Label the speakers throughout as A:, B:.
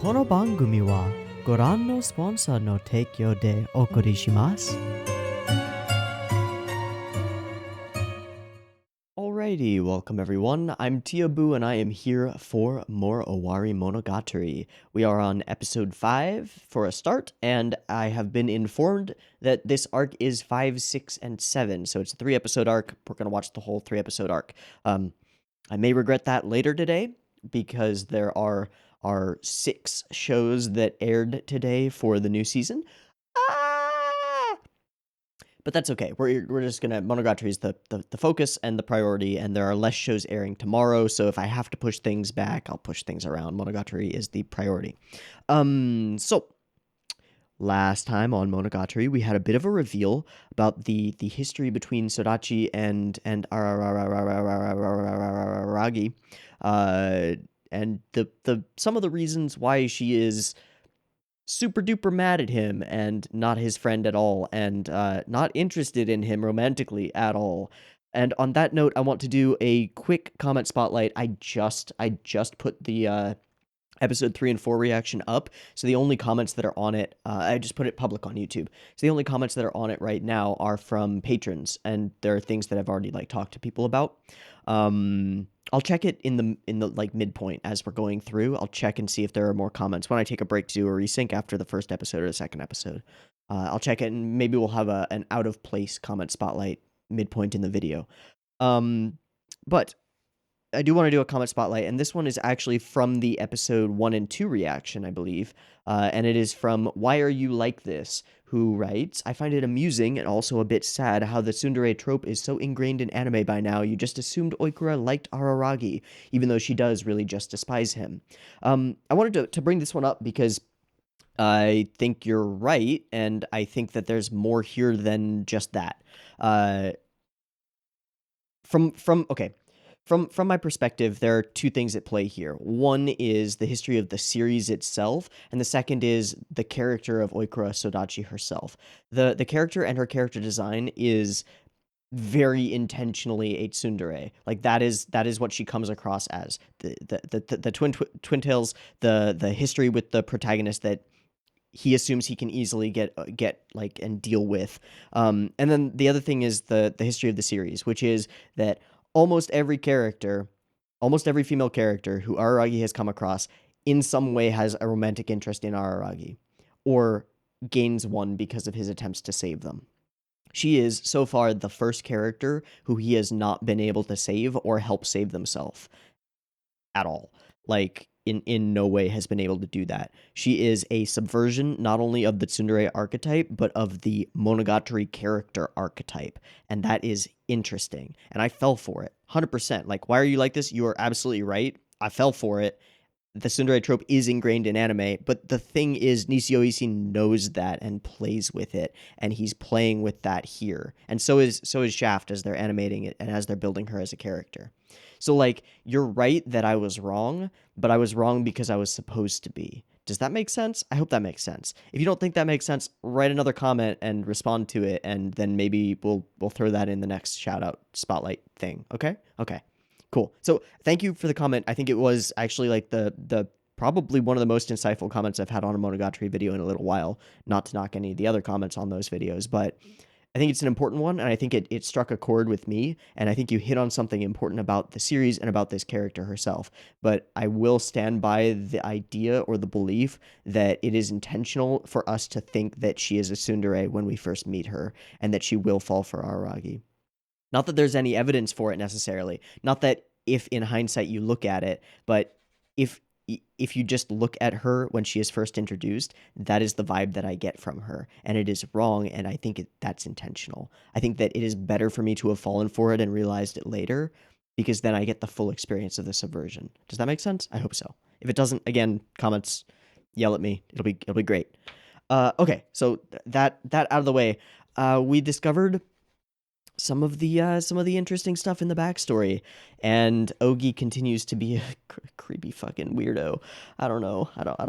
A: この番組はご覧のスポンサーの提供でお送りします。Alrighty, welcome everyone. I'm Teeaboo and I am here for more Owarimonogatari. We are on episode 5 for a start, and I have been informed that this arc is 5, 6, and 7, so it's a 3-episode arc. We're going to watch the whole 3-episode arc. I may regret that later today, because there are 6 shows that aired today for the new season. But that's okay. We're just gonna, Monogatari is the focus and the priority, and there are less shows airing tomorrow, so if I have to push things back, I'll push things around. Monogatari is the priority. So last time on Monogatari, we had a bit of a reveal about the history between Sodachi and Araragi, and the some of the reasons why she is super duper mad at him and not his friend at all, and not interested in him romantically at all. And on that note, I want to do a quick comment spotlight. I just put the episode 3 and 4 reaction up, so the only comments that are on it, I just put it public on YouTube, so the only comments that are on it right now are from patrons, and there are things that I've already talked to people about. I'll check it in the midpoint as we're going through. I'll check and see if there are more comments when I take a break to do a resync after the first episode or the second episode. I'll check it, and maybe we'll have an out of place comment spotlight midpoint in the video. But I do want to do a comment spotlight, and this one is actually from the episode 1 and 2 reaction, I believe, and it is from Why Are You Like This, who writes, I find it amusing and also a bit sad how the tsundere trope is so ingrained in anime by now. You just assumed Oikura liked Araragi, even though she does really just despise him. I wanted to bring this one up because I think you're right, and I think that there's more here than just that. From my perspective, there are 2 things at play here. One is the history of the series itself, and the second is the character of Oikura Sodachi herself. The character and her character design is very intentionally a tsundere. That is what she comes across as. The twin tails, the history with the protagonist that he assumes he can easily get and deal with. And then the other thing is the history of the series, which is that almost every female character who Araragi has come across in some way has a romantic interest in Araragi, or gains one because of his attempts to save them. She is, so far, the first character who he has not been able to save or help save themselves at all. In no way has been able to do that. She is a subversion not only of the tsundere archetype, but of the Monogatari character archetype, and that is interesting. And I fell for it, 100%. Why are you like this? You are absolutely right. I fell for it. The tsundere trope is ingrained in anime, but the thing is, Nisio Ishii knows that and plays with it, and he's playing with that here. And so is Shaft as they're animating it and as they're building her as a character. So, you're right that I was wrong, but I was wrong because I was supposed to be. Does that make sense? I hope that makes sense. If you don't think that makes sense, write another comment and respond to it, and then maybe we'll throw that in the next shout-out spotlight thing, okay? Okay, cool. So, thank you for the comment. I think it was actually, the probably one of the most insightful comments I've had on a Monogatari video in a little while. Not to knock any of the other comments on those videos, but I think it's an important one, and I think it struck a chord with me, and I think you hit on something important about the series and about this character herself. But I will stand by the idea or the belief that it is intentional for us to think that she is a tsundere when we first meet her, and that she will fall for Araragi. Not that there's any evidence for it necessarily. Not that if in hindsight you look at it, but if you just look at her when she is first introduced, that is the vibe that I get from her, and it is wrong, and I think that's intentional. I think that it is better for me to have fallen for it and realized it later, because then I get the full experience of the subversion. Does that make sense? I hope so. If it doesn't, again, comments, yell at me. It'll be great. Okay, so that out of the way, we discovered some of the interesting stuff in the backstory, and Ogi continues to be a creepy fucking weirdo. I don't know. I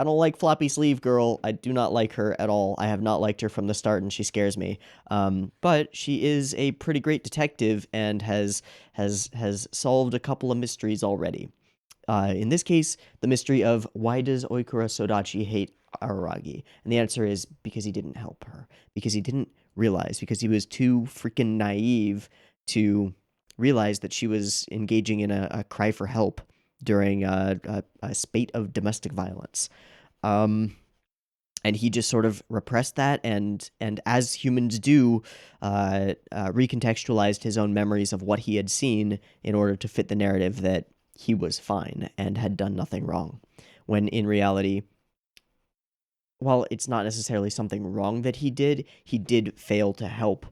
A: don't like floppy sleeve girl. I do not like her at all. I have not liked her from the start, and she scares me. But she is a pretty great detective and has solved a couple of mysteries already. In this case, the mystery of why does Oikura Sodachi hate Araragi? And the answer is because he didn't help her. Because he didn't realize. Because he was too freaking naive to realize that she was engaging in a cry for help during a spate of domestic violence. And he just sort of repressed that, and as humans do, recontextualized his own memories of what he had seen in order to fit the narrative that he was fine and had done nothing wrong. When in reality, while it's not necessarily something wrong that he did fail to help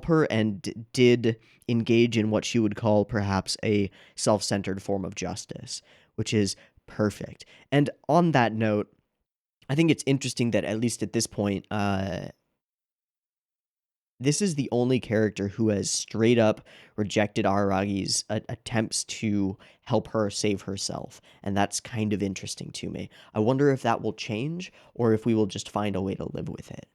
A: her and did engage in what she would call perhaps a self-centered form of justice, which is perfect. And on that note, I think it's interesting that at least at this point, this is the only character who has straight up rejected Araragi's attempts to help her save herself, and that's kind of interesting to me. I wonder if that will change, or if we will just find a way to live with it.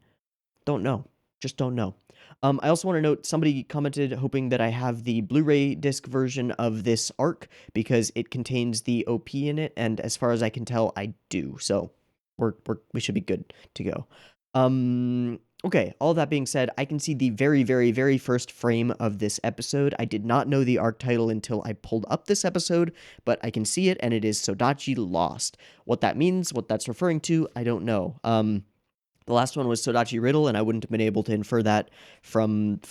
A: Don't know. Just don't know. I also want to note somebody commented hoping that I have the Blu-ray disc version of this arc because it contains the OP in it, and as far as I can tell, I do. So we should be good to go. Okay, all that being said, I can see the very, very, very first frame of this episode. I did not know the arc title until I pulled up this episode, but I can see it, and it is Sodachi Lost. What that means, what that's referring to, I don't know. The last one was Sodachi Riddle, and I wouldn't have been able to infer that from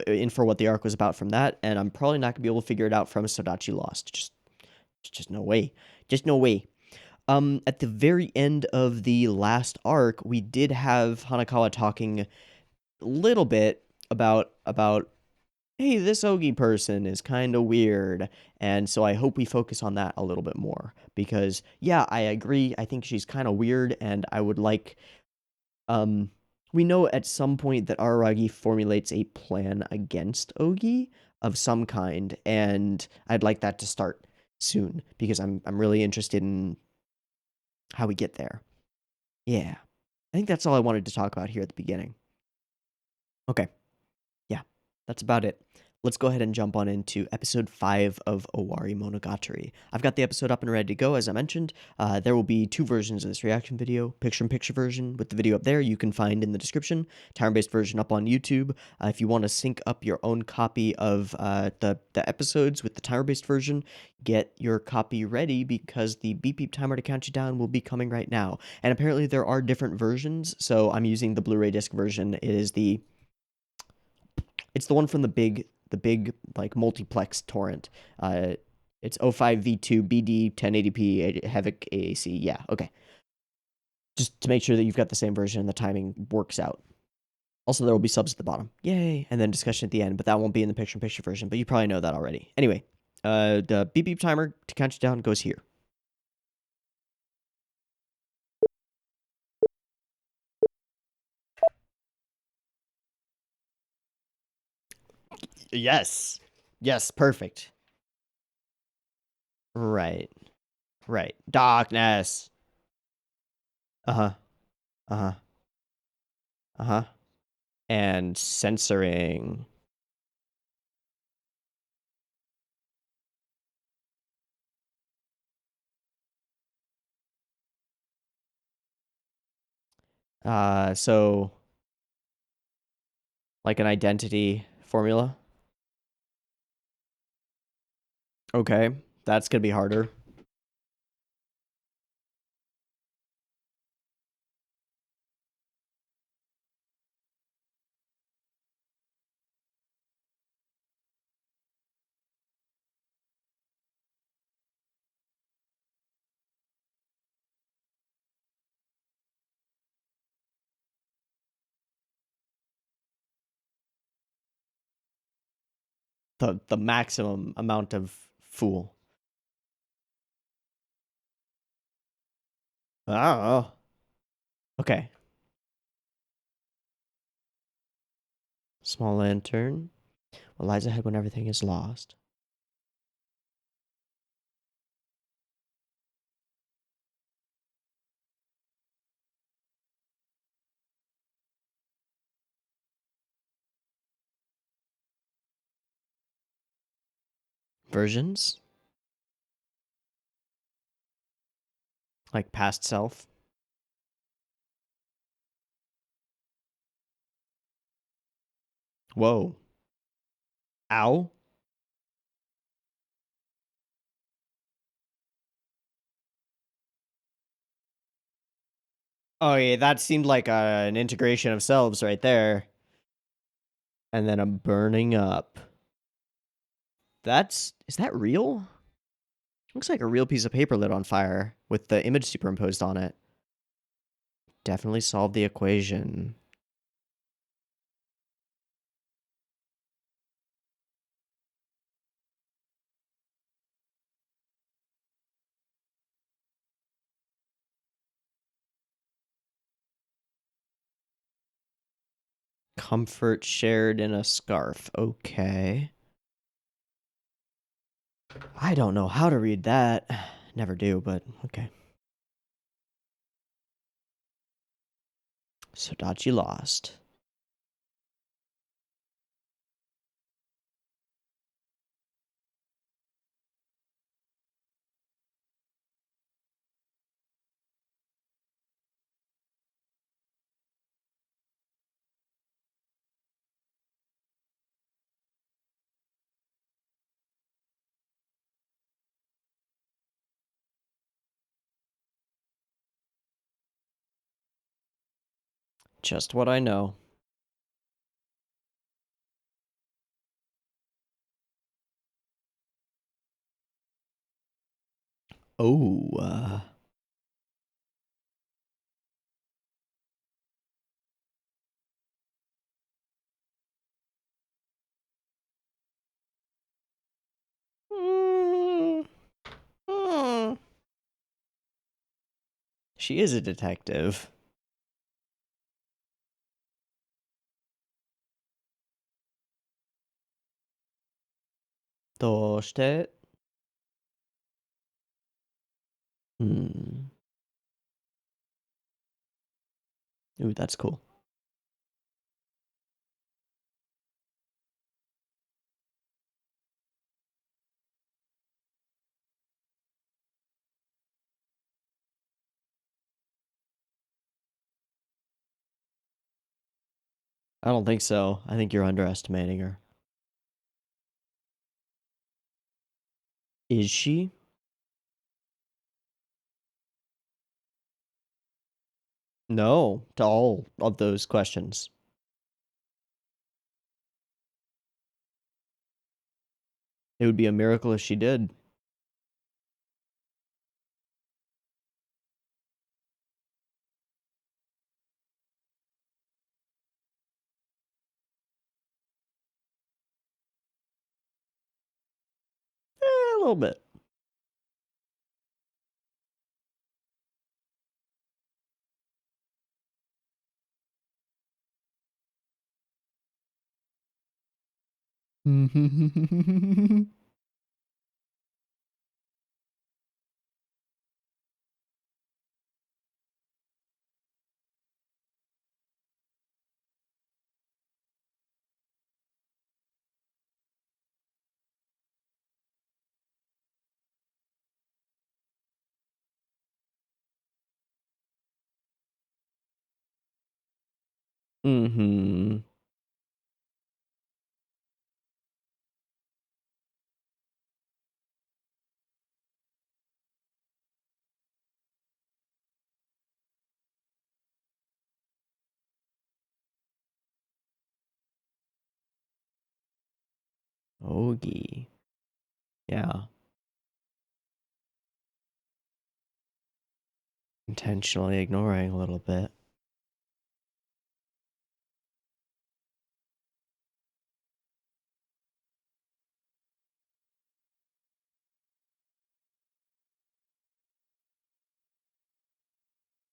A: infer what the arc was about from that, and I'm probably not gonna be able to figure it out from Sodachi Lost. Just no way. Just no way. At the very end of the last arc, we did have Hanakawa talking a little bit about hey, this Ogi person is kind of weird, and so I hope we focus on that a little bit more because yeah, I agree. I think she's kind of weird, and I would like we know at some point that Araragi formulates a plan against Ogi of some kind, and I'd like that to start soon because I'm really interested in how we get there. Yeah. I think that's all I wanted to talk about here at the beginning. Okay. Yeah. That's about it. Let's go ahead and jump on into episode 5 of Owarimonogatari. I've got the episode up and ready to go, as I mentioned. There will be two versions of this reaction video. Picture-in-picture version with the video up there you can find in the description. Time-based version up on YouTube. If you want to sync up your own copy of the episodes with the timer-based version, get your copy ready because the beep beep timer to count you down will be coming right now. And apparently there are different versions, so I'm using the Blu-ray disc version. It's the one from the big like multiplex torrent. It's 05V2 BD 1080p Havoc AAC. Yeah, okay. Just to make sure that you've got the same version and the timing works out. Also, there will be subs at the bottom. Yay! And then discussion at the end, but that won't be in the picture-in-picture version, but you probably know that already. Anyway, the beep beep timer to count you down goes here. Yes. Yes, perfect. Right. Right. Darkness. Uh-huh. Uh-huh. Uh-huh. And censoring. So like an identity formula. Okay, that's gonna be harder. The maximum amount of fool. Oh. Okay. Small lantern. What lies ahead when everything is lost? Versions? Like past self. Whoa. Ow. Oh yeah, that seemed like an integration of selves right there. And then I'm burning up. Is that real? Looks like a real piece of paper lit on fire with the image superimposed on it. Definitely solved the equation. Comfort shared in a scarf. Okay. I don't know how to read that. Never do, but okay. Sodachi lost. Just what I know. Oh, mm, mm. She is a detective. Doshite? Hmm. Ooh, that's cool. I don't think so. I think you're underestimating her. Is she? No, to all of those questions. It would be a miracle if she did. A little bit. Mm-hmm. Ogie. Yeah. Intentionally ignoring a little bit.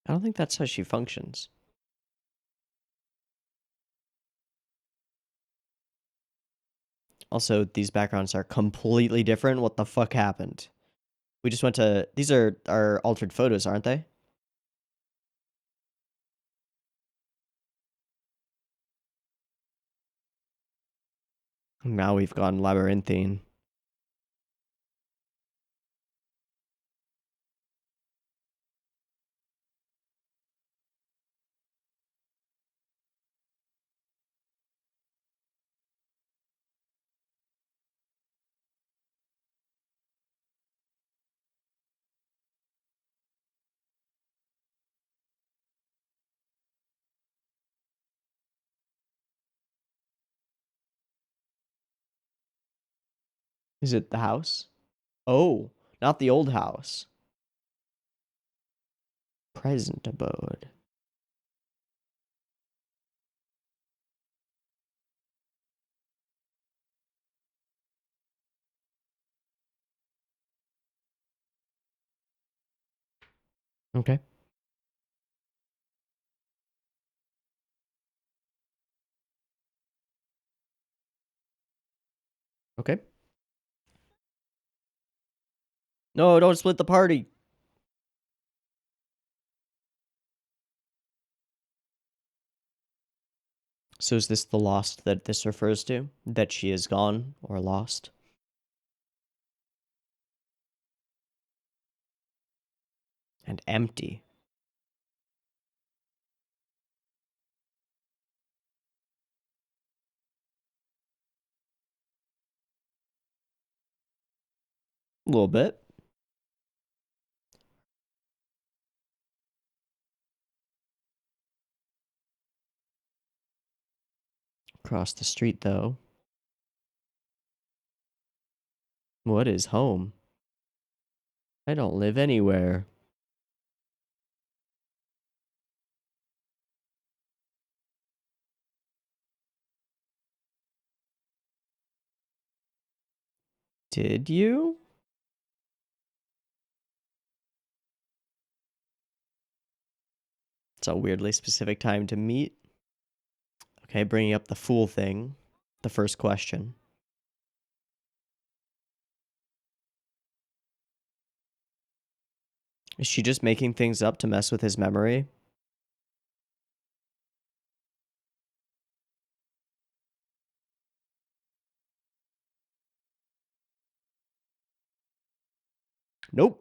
A: I don't think that's how she functions. Also, these backgrounds are completely different. What the fuck happened? We just went to... These are our altered photos, aren't they? Now we've gone labyrinthine. Is it the house? Oh, not the old house. Present abode. Okay. Okay. No, don't split the party. So is this the lost that this refers to? That she is gone or lost? And empty. A little bit. Across the street, though. What is home? I don't live anywhere. Did you? It's a weirdly specific time to meet. Okay, bringing up the fool thing. The first question. Is she just making things up to mess with his memory? Nope.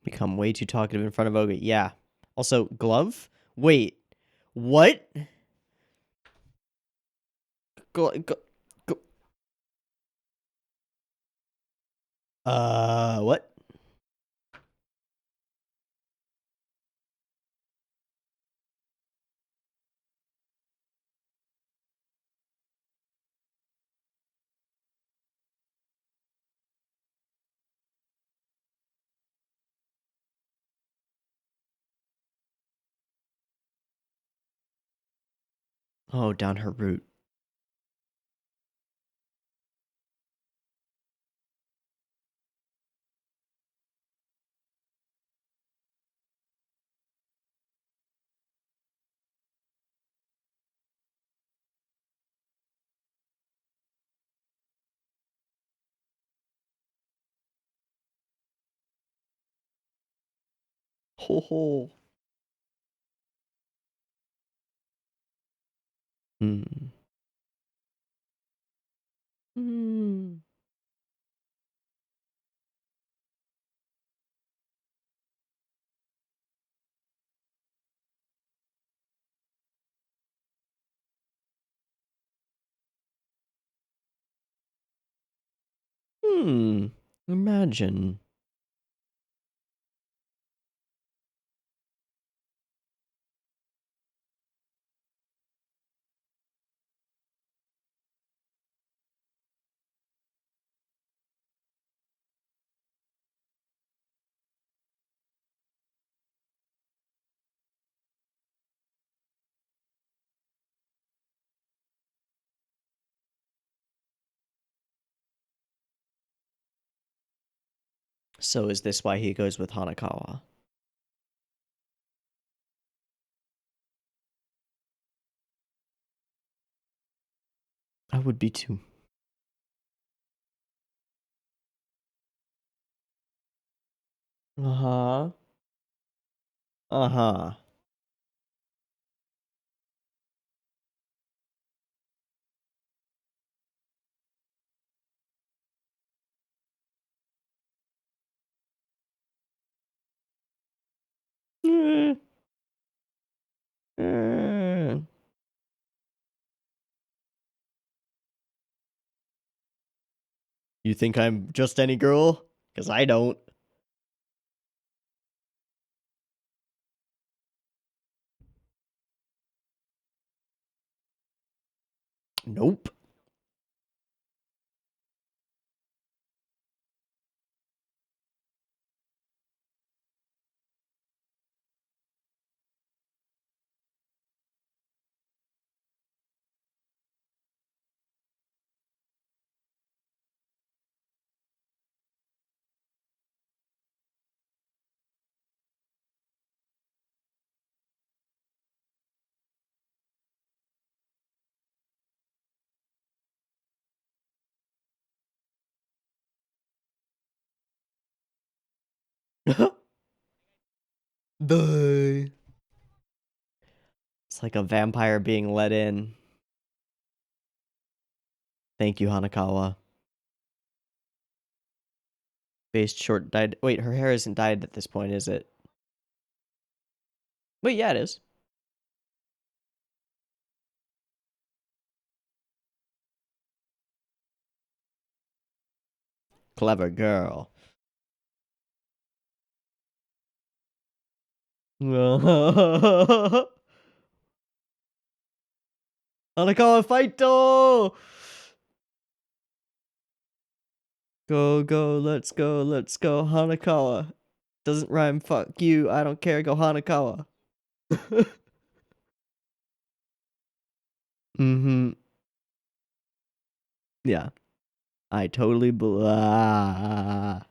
A: Become way too talkative in front of Oga. Yeah. Also, glove? Wait. What? Go, go, go. What? Oh, down her root. Ho ho. Hmm. Hmm. Hmm. Imagine. So is this why he goes with Hanakawa? I would be too. Uh-huh. Uh-huh. Uh, You think I'm just any girl? Because I don't. Nope. Bye. It's like a vampire being let in. Thank you, Hanakawa. Based short dyed. Wait, her hair isn't dyed at this point, is it? Wait, yeah, it is. Clever girl. Hanakawa, fight though! Go, let's go, Hanakawa. Doesn't rhyme, fuck you, I don't care, go Hanakawa. Mm-hmm. Yeah. I totally blah.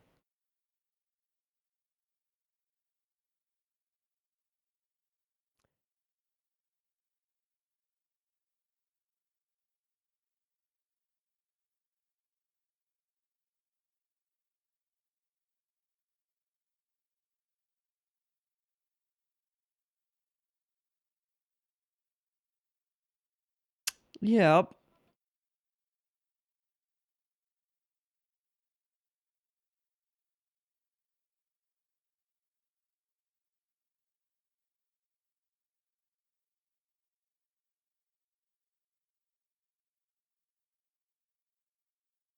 A: Yep.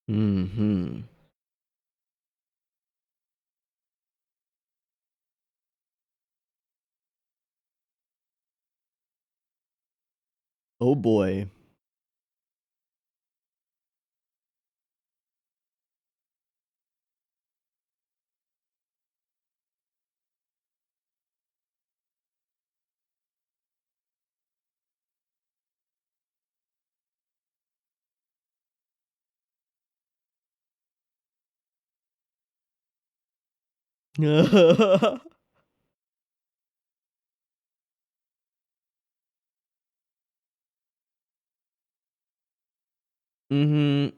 A: Mm-hmm. Oh boy. Mm-hmm.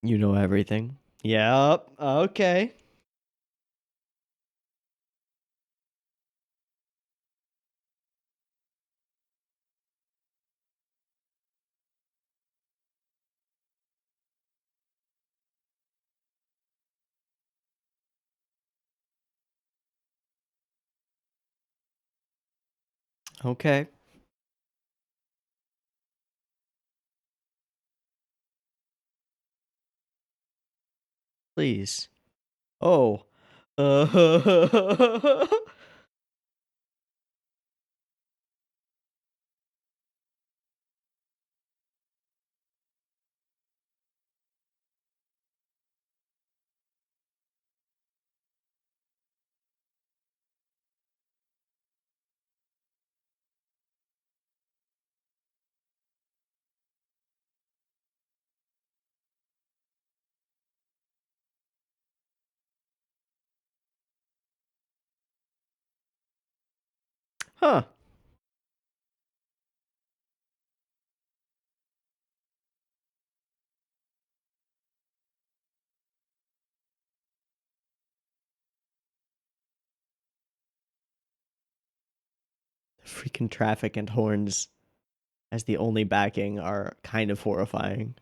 A: You know everything. Yep. Okay. Okay. Please. Oh. Uh, Huh. Freaking traffic and horns as the only backing are kind of horrifying.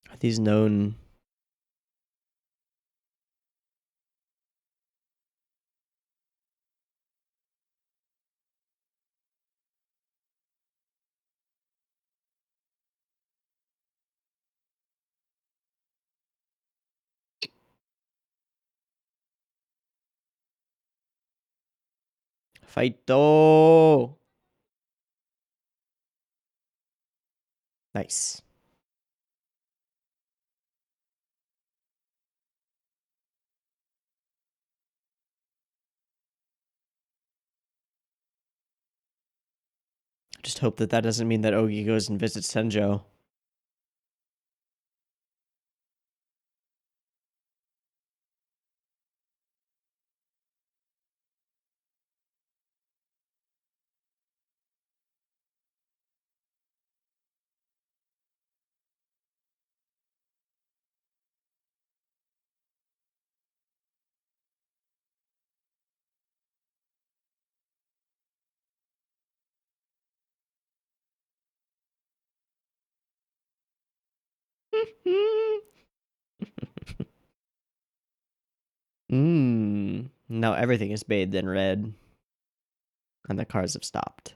A: Are these known? Fighto! Nice. Just hope that doesn't mean that Ogi goes and visits Senjo. Now everything is bathed in red. And the cars have stopped.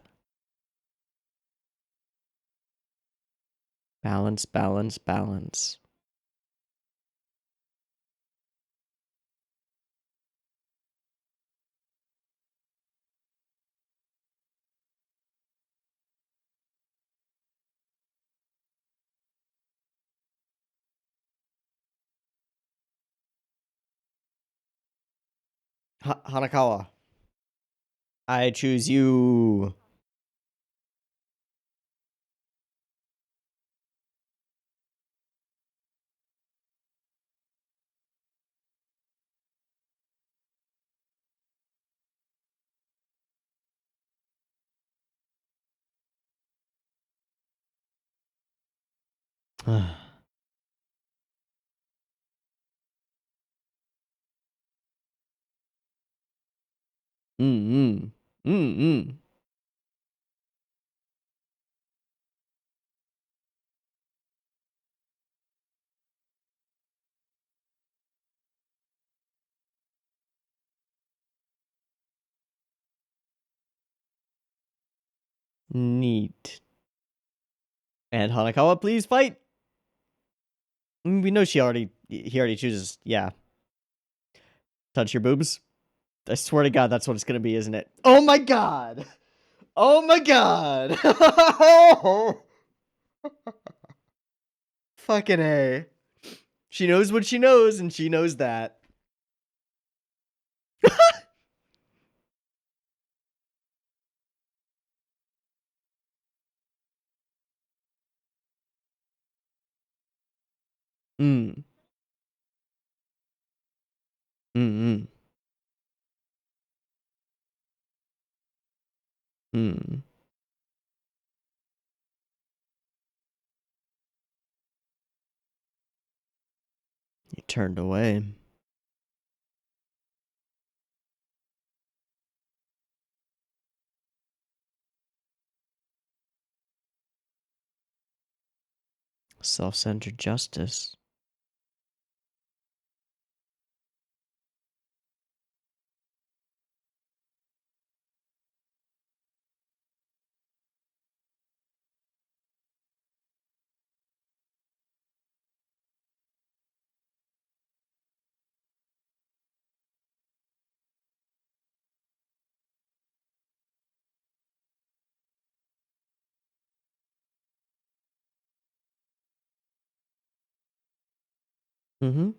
A: Balance, balance, balance. Hanakawa. I choose you. Mm-mm. Mm-mm. Neat. And Hanakawa, please fight. We know he already chooses. Yeah. Touch your boobs. I swear to God, that's what it's gonna be, isn't it? Oh my God. Oh my God. Fucking A. She knows what she knows, and she knows that. Mm. Mm-mm. Mm. He turned away. Self-centered justice. Mm-hmm.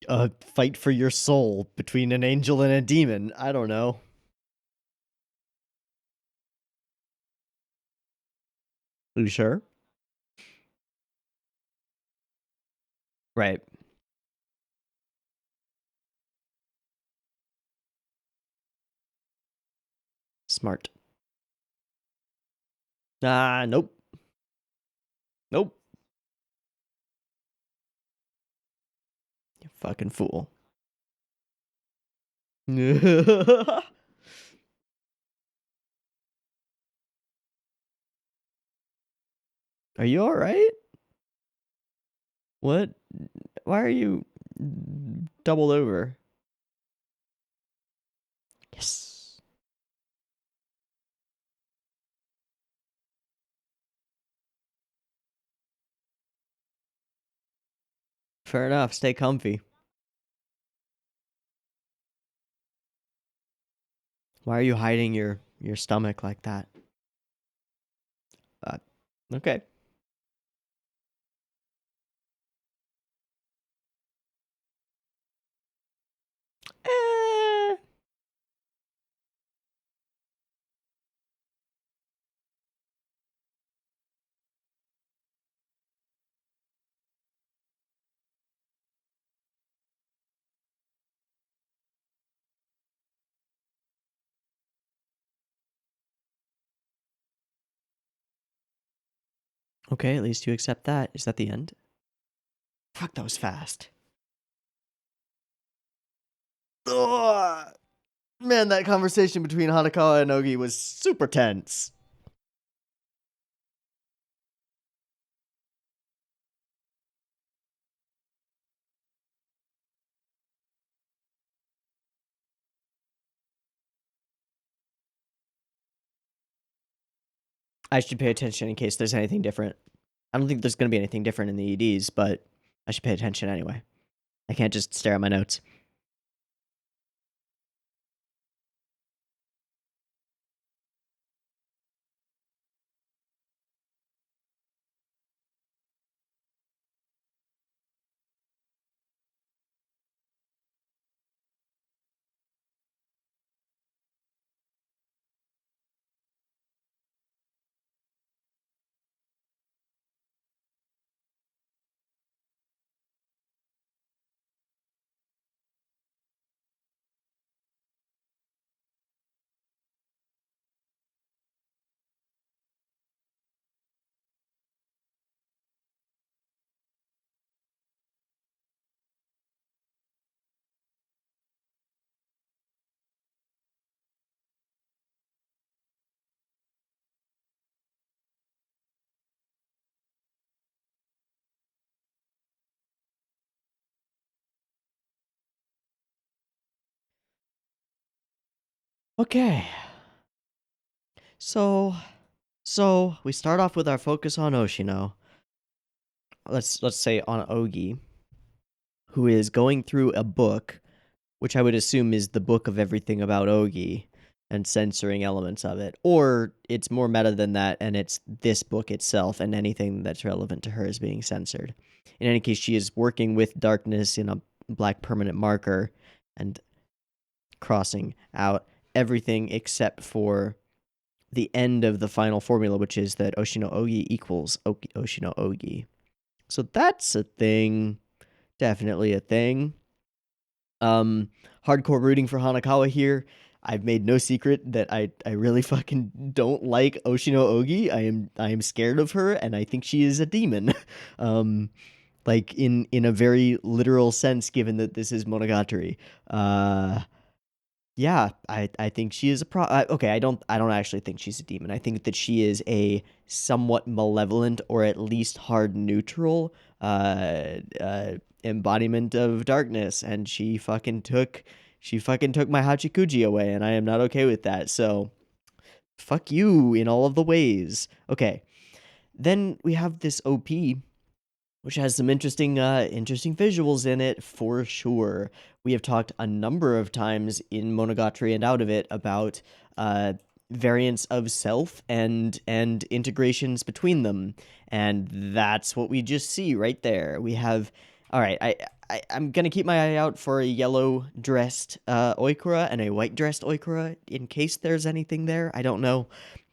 A: A fight for your soul between an angel and a demon. I don't know. You sure? Right. Smart. Nope. Nope. You fucking fool. Are you alright? What? Why are you doubled over? Yes. Fair enough. Stay comfy. Why are you hiding your stomach like that? Uh, okay. Eh. Okay, at least you accept that. Is that the end? Fuck, that was fast. Ugh. Man, that conversation between Hanakawa and Ogi was super tense. I should pay attention in case there's anything different. I don't think there's going to be anything different in the EDs, but I should pay attention anyway. I can't just stare at my notes. Okay. So we start off with our focus on Oshino. Let's say on Ogi, who is going through a book, which I would assume is the book of everything about Ogi, and censoring elements of it. Or it's more meta than that, and it's this book itself, and anything that's relevant to her is being censored. In any case, she is working with darkness in a black permanent marker and crossing out everything except for the end of the final formula, which is that Oshino Ogi equals Oshino Ogi. So that's a thing. Definitely a thing. Hardcore rooting for Hanakawa here. I've made no secret that I really fucking don't like Oshino Ogi. I am scared of her, and I think she is a demon. Like in a very literal sense, given that this is Monogatari. Yeah, I think she is a okay, I don't actually think she's a demon. I think that she is a somewhat malevolent or at least hard neutral embodiment of darkness, and she fucking took my Hachikuji away, and I am not okay with that. So fuck you in all of the ways. Okay. Then we have this OP, which has some interesting visuals in it for sure. We have talked a number of times in Monogatari and out of it about variants of self and integrations between them, and that's what we just see right there. We have, all right, I'm gonna keep my eye out for a yellow-dressed Oikura and a white-dressed Oikura in case there's anything there. I don't know,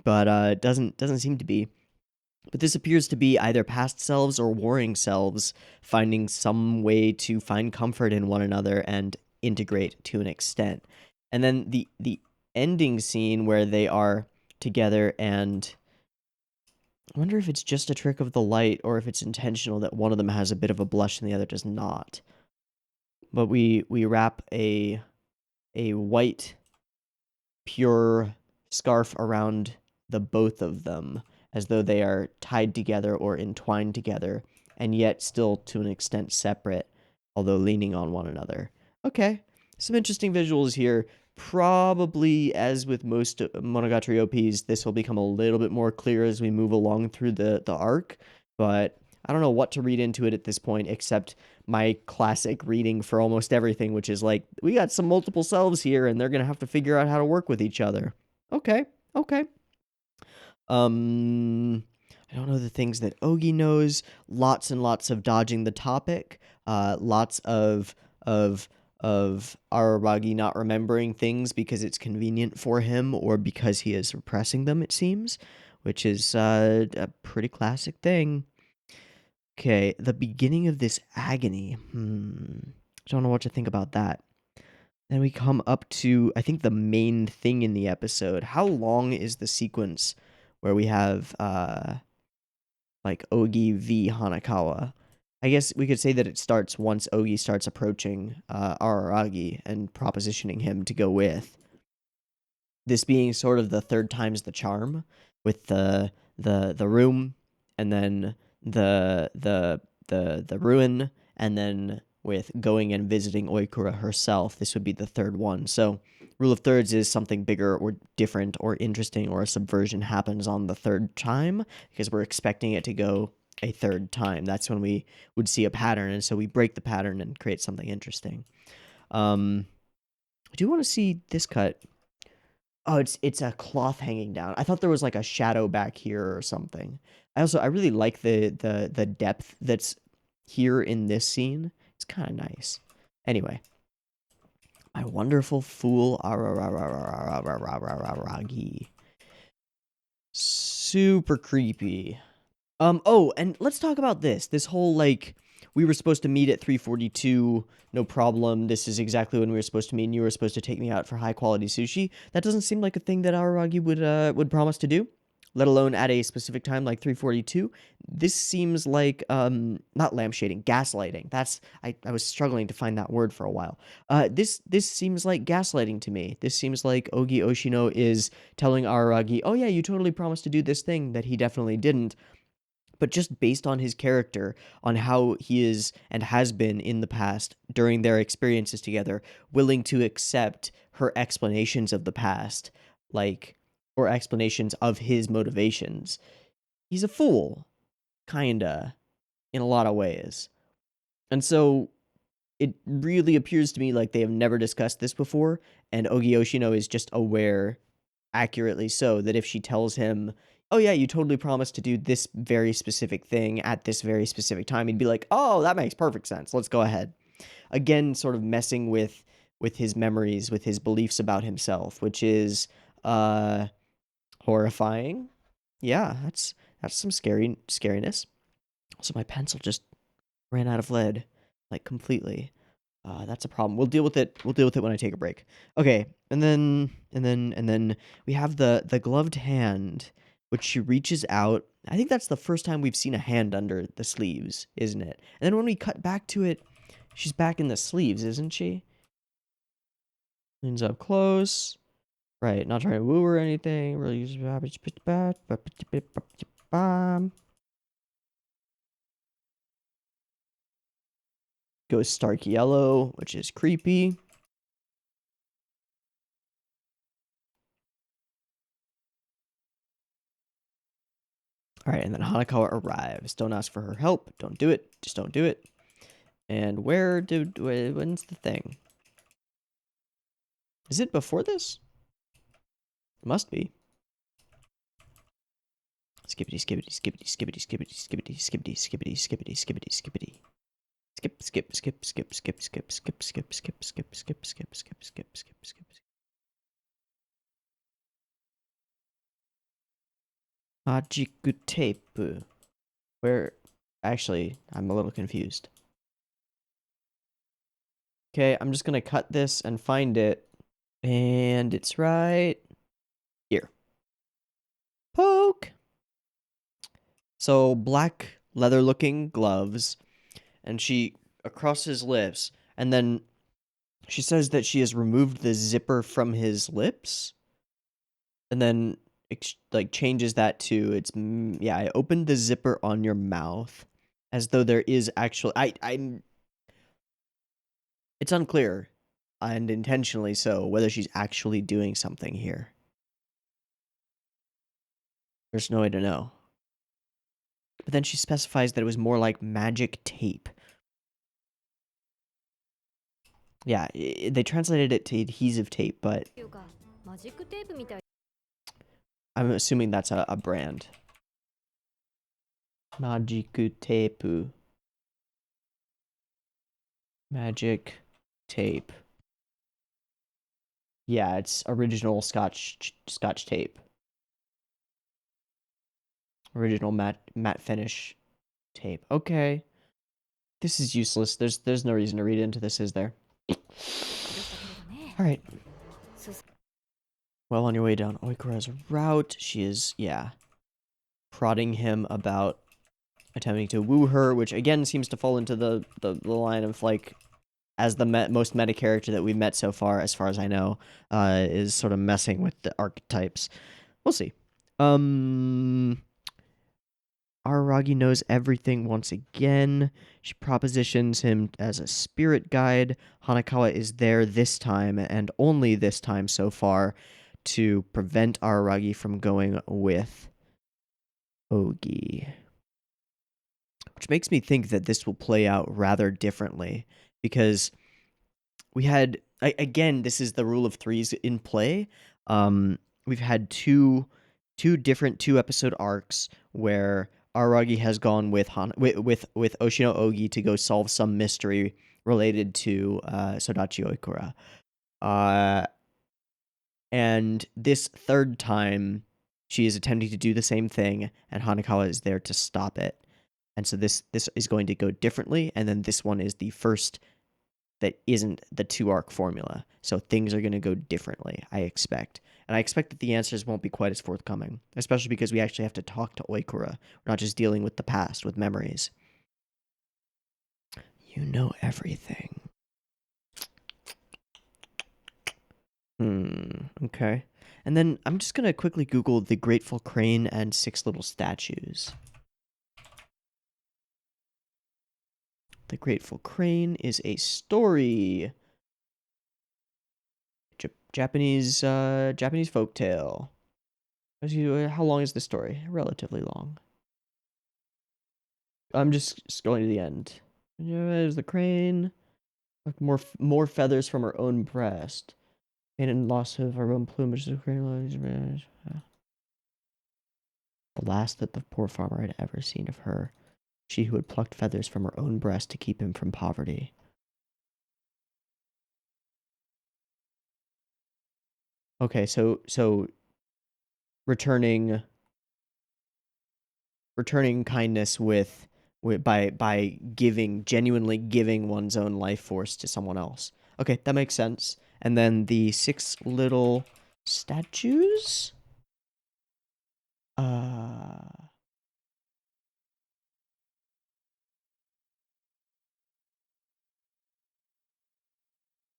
A: but it doesn't seem to be. But this appears to be either past selves or warring selves finding some way to find comfort in one another and integrate to an extent. And then the ending scene where they are together, and I wonder if it's just a trick of the light or if it's intentional that one of them has a bit of a blush and the other does not. But we wrap a white pure scarf around the both of them as though they are tied together or entwined together, and yet still to an extent separate, although leaning on one another. Okay, some interesting visuals here. Probably, as with most Monogatari OPs, this will become a little bit more clear as we move along through the arc, but I don't know what to read into it at this point, except my classic reading for almost everything, which is like, we got some multiple selves here, and they're going to have to figure out how to work with each other. Okay, okay. I don't know the things that Ogi knows. Lots and lots of dodging the topic. Lots of Araragi not remembering things because it's convenient for him or because he is repressing them, it seems, which is a pretty classic thing. Okay, the beginning of this agony. I don't know what to think about that. Then we come up to, I think, the main thing in the episode. How long is the sequence where we have, like, Ogi v Hanakawa? I guess we could say that it starts once Ogi starts approaching Araragi and propositioning him to go with. This being sort of the third time's the charm, with the room, and then the ruin, and then with going and visiting Oikura herself. This would be the third one. So rule of thirds is something bigger or different or interesting or a subversion happens on the third time because we're expecting it to go a third time. That's when we would see a pattern, and so we break the pattern and create something interesting. I do want to see this cut. Oh, it's a cloth hanging down. I thought there was like a shadow back here or something. I really like the depth that's here in this scene. It's kind of nice. Anyway, my wonderful fool Araragi. Super creepy. Oh, and let's talk about this. This whole, like, we were supposed to meet at 3:42, no problem. This is exactly when we were supposed to meet, and you were supposed to take me out for high-quality sushi. That doesn't seem like a thing that Araragi would promise to do, let alone at a specific time like 3:42. This seems like, not lampshading, gaslighting. I was struggling to find that word for a while. This seems like gaslighting to me. This seems like Ogi Oshino is telling Araragi, oh yeah, you totally promised to do this thing that he definitely didn't. But just based on his character, on how he is and has been in the past during their experiences together, willing to accept her explanations of the past, like, or explanations of his motivations. He's a fool, kinda, in a lot of ways. And so it really appears to me like they have never discussed this before, and Ogi Yoshino is just aware, accurately so, that if she tells him, oh yeah, you totally promised to do this very specific thing at this very specific time, he'd be like, oh, that makes perfect sense, let's go ahead. Again, sort of messing with his memories, with his beliefs about himself, which is horrifying. Yeah, that's some scariness. Also, my pencil just ran out of lead, like, completely. That's a problem. We'll deal with it. We'll deal with it when I take a break. Okay, and then we have the gloved hand, which she reaches out. I think that's the first time we've seen a hand under the sleeves, isn't it? And then when we cut back to it, she's back in the sleeves, isn't she? Leans up close. Right, not trying to woo or anything. Really use goes stark yellow, which is creepy. All right, and then Hanakawa arrives. Don't ask for her help. Don't do it. Just don't do it. And when's the thing? Is it before this? It must be. Skippity, skippity, skippity, skippity, skippity, skippity, skippity, skippity, skippity, skippity, skippity. Skip, skip, skip, skip, skip, skip, skip, skip, skip, skip, skip, skip, skip, skip, skip, skip. Hajiku tape. Where? Actually, I'm a little confused. Okay, I'm just gonna cut this and find it. And it's right here. Poke! So, black leather looking gloves. And she, across his lips. And then she says that she has removed the zipper from his lips. And then, like, changes that to, yeah, I opened the zipper on your mouth. As though there is actually, it's unclear, and intentionally so, whether she's actually doing something here. There's no way to know. But then she specifies that it was more like magic tape. Yeah, they translated it to adhesive tape, but I'm assuming that's a brand. Majiku teipu. Magic tape. Yeah, it's original Scotch tape. Original matte finish tape. Okay. This is useless. There's no reason to read into this, is there? Alright. Well, on your way down Oikura's route, she is, yeah, prodding him about attempting to woo her, which again seems to fall into the line of, like, as the most meta character that we've met so far as I know, is sort of messing with the archetypes. We'll see. Araragi knows everything once again. She propositions him as a spirit guide. Hanakawa is there this time, and only this time so far, to prevent Araragi from going with Ogi. Which makes me think that this will play out rather differently, because we had, again, this is the rule of threes in play. We've had two different 2-episode arcs where Araragi has gone with Oshino Ogi to go solve some mystery related to Sodachi Oikura. And this third time, she is attempting to do the same thing, and Hanakawa is there to stop it. And so this is going to go differently, and then this one is the first that isn't the 2-arc formula. So things are going to go differently, I expect. And I expect that the answers won't be quite as forthcoming, especially because we actually have to talk to Oikura. We're not just dealing with the past, with memories. You know everything. Okay. And then I'm just going to quickly Google the Grateful Crane and 6 Little Statues. The Grateful Crane is a story. Japanese folktale. How long is the story? Relatively long. I'm just going to the end. There's the crane. Like more feathers from her own breast. Pain and loss of her own plumage. The crane. The last that the poor farmer had ever seen of her. She who had plucked feathers from her own breast to keep him from poverty. Okay, so returning kindness by genuinely giving one's own life force to someone else. Okay, that makes sense. And then the 6 little statues?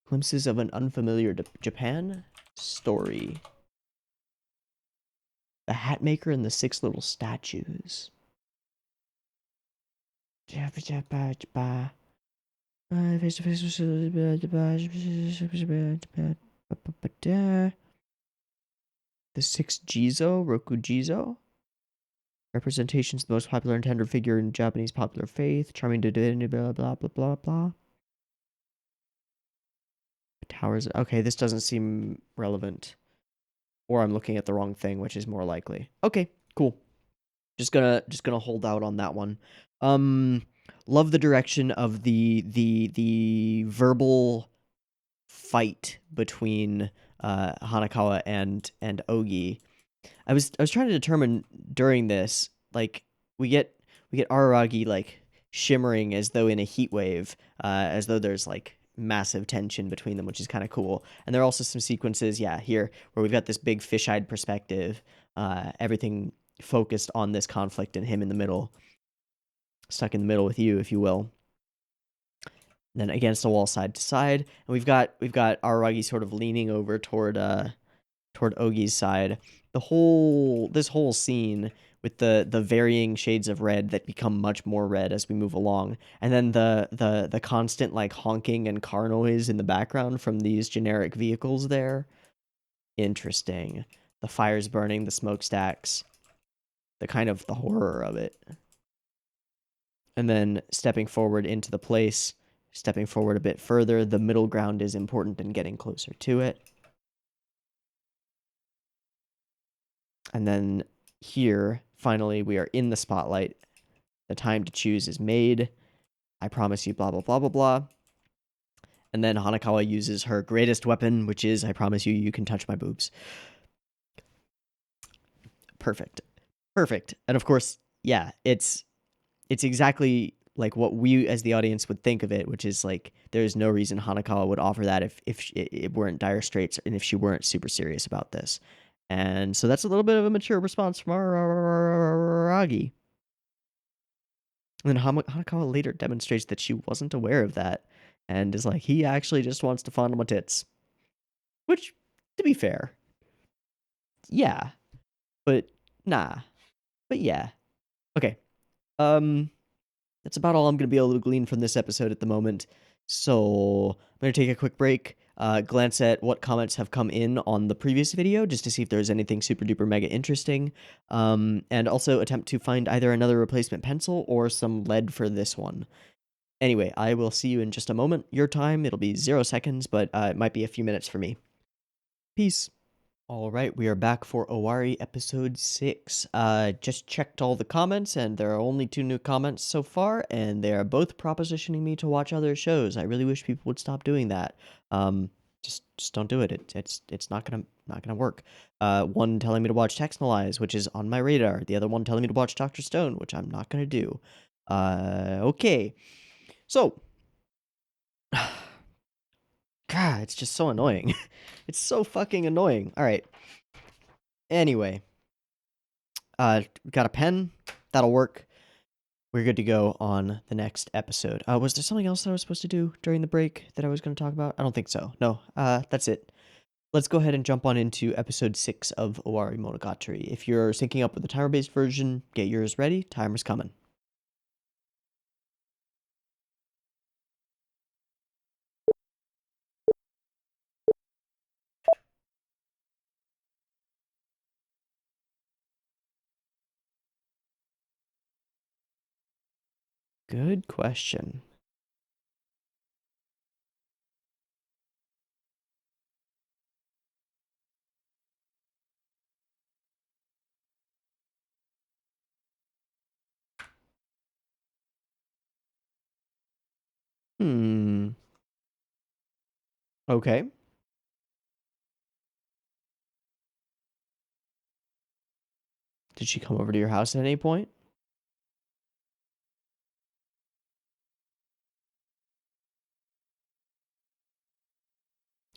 A: Glimpses of an unfamiliar Japan story. The Hat Maker and the 6 little statues. The 6 Jizo, Roku Jizo. Representations of the most popular and tender figure in Japanese popular faith. Charming divinity, blah, blah, blah, blah, blah. Towers. Okay, this doesn't seem relevant. Or I'm looking at the wrong thing, which is more likely. Okay, cool. Just gonna hold out on that one. Love the direction of the verbal fight between Hanakawa and Ogi. I was trying to determine during this, like, we get Araragi like shimmering as though in a heat wave, as though there's like massive tension between them, which is kind of cool. And there are also some sequences, yeah, here where we've got this big fish-eyed perspective, everything focused on this conflict and him in the middle, stuck in the middle with you, if you will. And then against the wall, side to side, and we've got Araragi sort of leaning over toward Ogi's side. This whole scene with the varying shades of red that become much more red as we move along, and then the constant like honking and car noise in the background from these generic vehicles there. Interesting. The fires burning, the smokestacks, the kind of the horror of it. And then stepping forward into the place, stepping forward a bit further, the middle ground is important in getting closer to it. And then here, finally, we are in the spotlight. The time to choose is made. I promise you, blah, blah, blah, blah, blah. And then Hanakawa uses her greatest weapon, which is, I promise you, you can touch my boobs. Perfect. Perfect. And of course, yeah, it's exactly like what we as the audience would think of it, which is like there's no reason Hanakawa would offer that if it weren't dire straits and if she weren't super serious about this. And so that's a little bit of a mature response from Aragi. And then Hanakawa later demonstrates that she wasn't aware of that and is like, he actually just wants to fondle my tits. Which, to be fair, yeah. But nah. But yeah. Okay. That's about all I'm going to be able to glean from this episode at the moment. So I'm going to take a quick break, glance at what comments have come in on the previous video, just to see if there's anything super duper mega interesting, and also attempt to find either another replacement pencil or some lead for this one. Anyway, I will see you in just a moment. Your time, it'll be 0 seconds, but it might be a few minutes for me. Peace. All right, we are back for Owari episode 6. Just checked all the comments, and there are only 2 new comments so far, and they are both propositioning me to watch other shows. I really wish people would stop doing that. Just don't do it. It's not gonna work. One telling me to watch Textnalize, which is on my radar. The other one telling me to watch Dr. Stone, which I'm not gonna do. Okay. So, God, it's just so annoying. It's so fucking annoying. All right. Anyway, got a pen. That'll work. We're good to go on the next episode. Was there something else that I was supposed to do during the break that I was going to talk about? I don't think so. No, that's it. Let's go ahead and jump on into episode 6 of Owarimonogatari. If you're syncing up with the timer-based version, get yours ready. Timer's coming. Good question. Okay. Did she come over to your house at any point?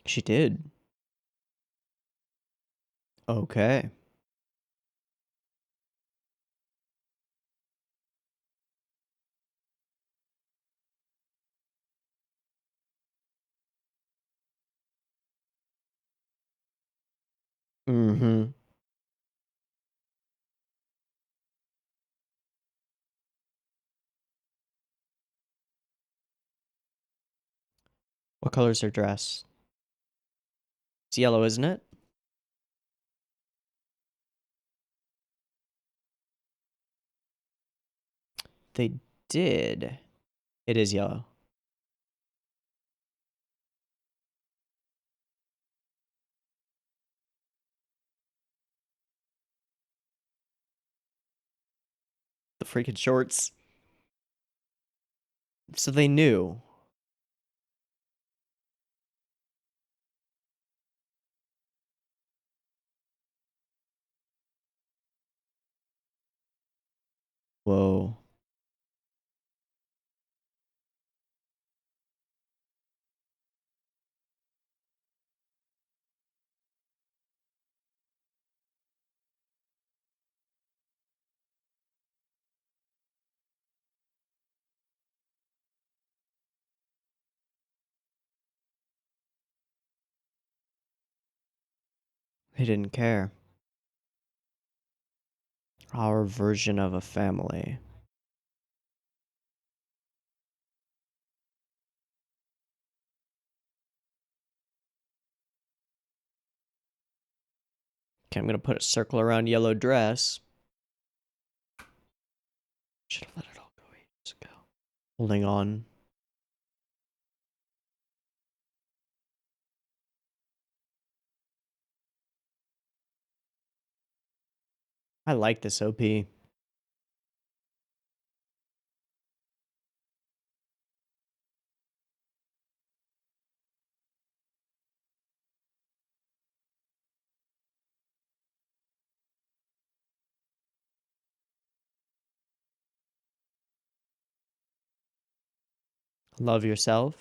A: She did. Okay. Mm-hmm. What color's her dress? It's yellow, isn't it? They did. It is yellow. The freaking shorts. So they knew. Whoa. They didn't care. Our version of a family. Okay, I'm gonna put a circle around yellow dress. Should have let it all go ages ago. Holding on. I like this OP. Love yourself.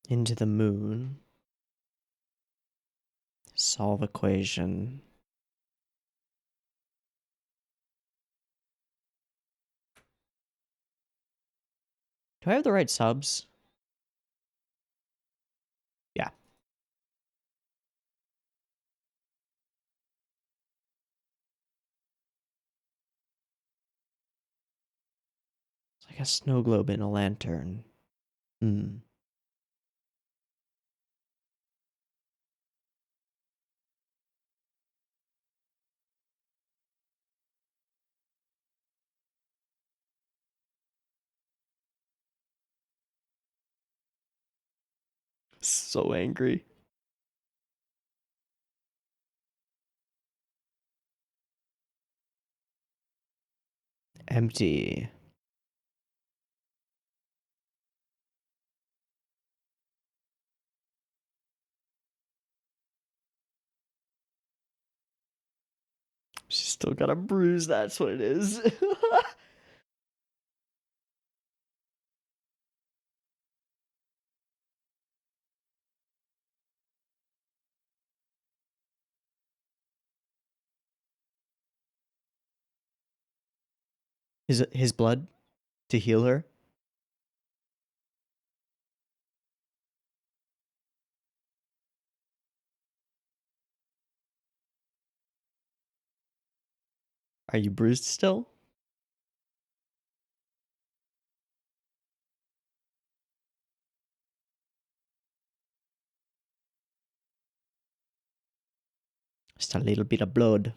A: Into the moon. Solve equation. Do I have the right subs? Yeah. It's like a snow globe in a lantern. Hmm. So angry. Empty. She's still got a bruise, that's what it is. His blood to heal her? Are you bruised still? Just a little bit of blood.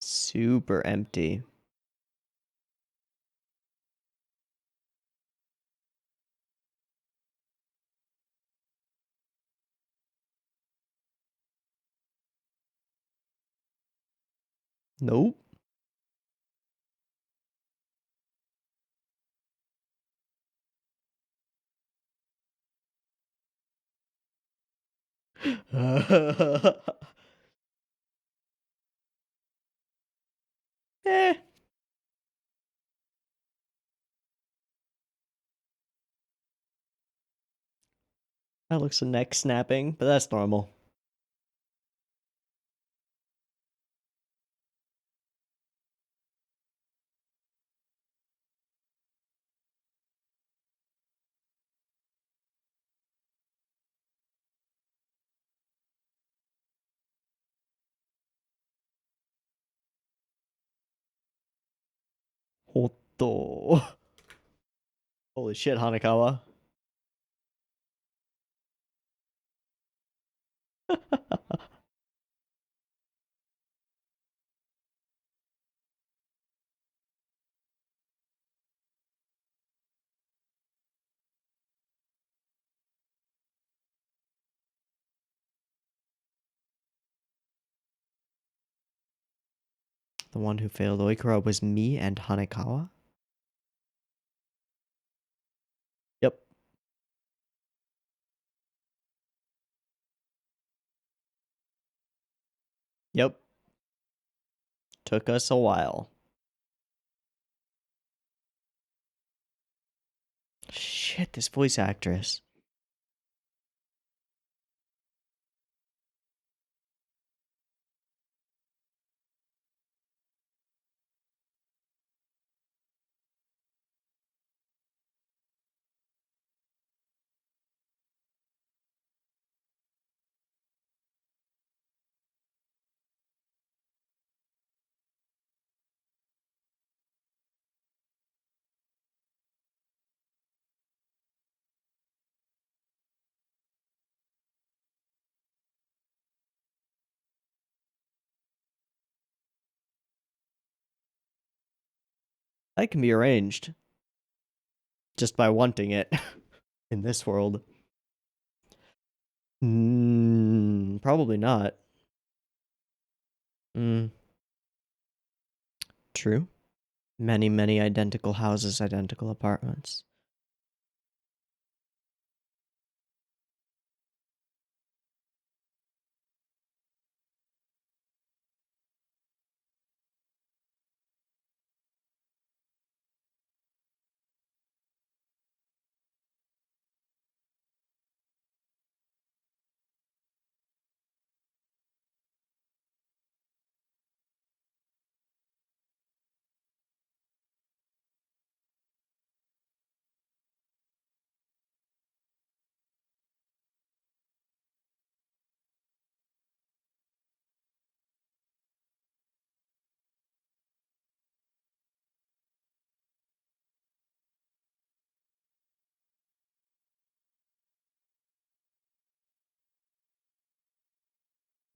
A: Super empty. Nope. Eh. That looks a neck snapping, but that's normal. Hoto. Holy shit, Hanekawa. The one who failed Oikura was me and Hanekawa? Yep. Yep. Took us a while. Shit, this voice actress. That can be arranged. Just by wanting it. In this world. Probably not. True. Many, many identical houses, identical apartments.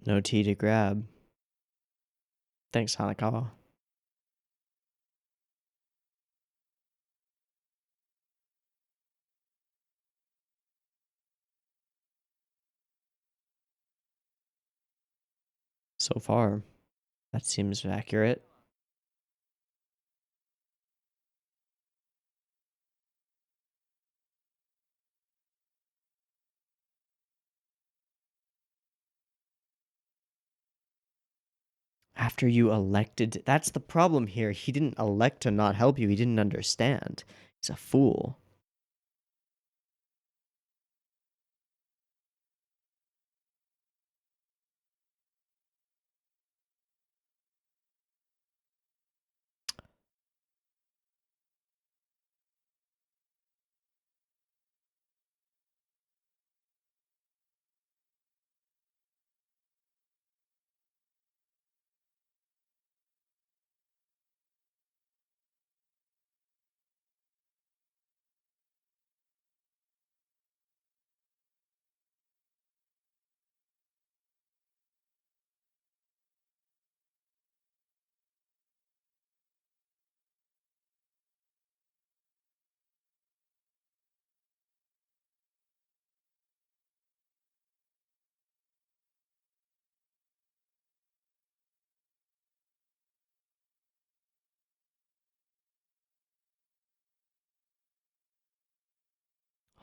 A: No tea to grab. Thanks, Hanekawa. So far, that seems accurate. After you elected, that's the problem here. He didn't elect to not help you. He didn't understand. He's a fool.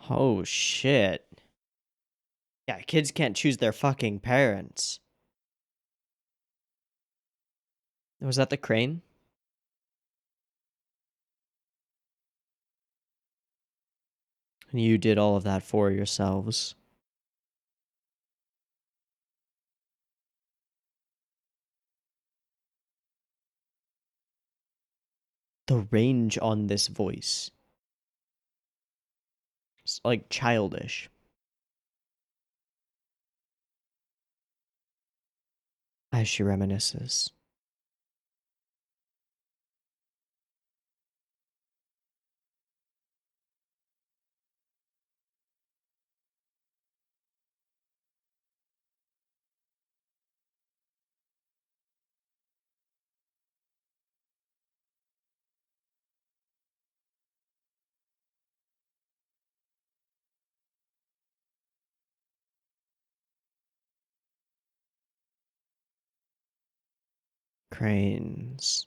A: Oh, shit. Yeah, kids can't choose their fucking parents. Was that the crane? And you did all of that for yourselves. The range on this voice. It's like childish. As she reminisces. Trains.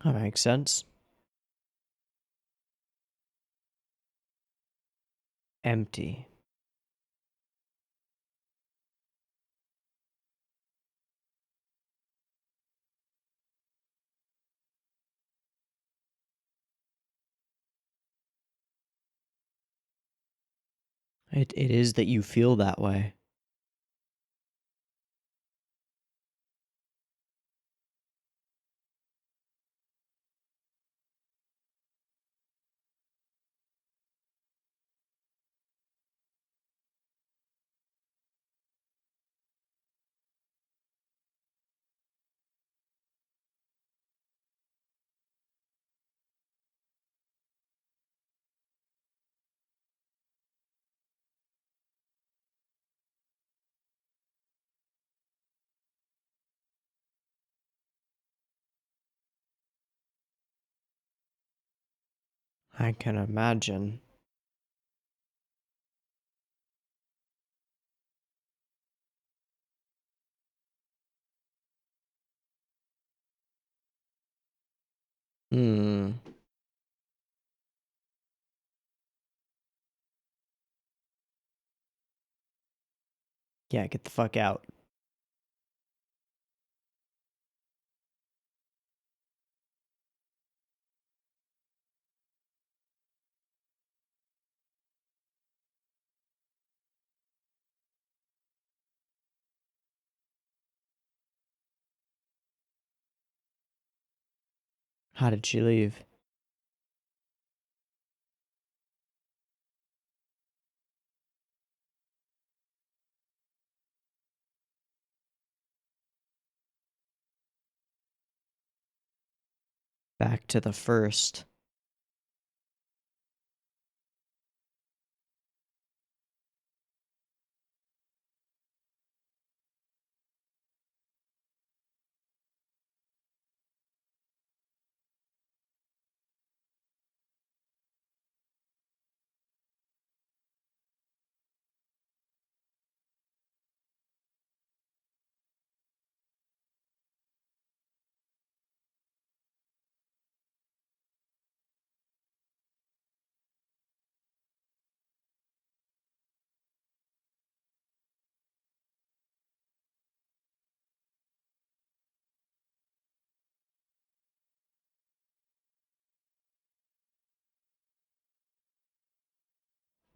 A: That makes sense. Empty. It is that you feel that way. I can imagine. Hmm. Yeah, get the fuck out. How did she leave? Back to the first.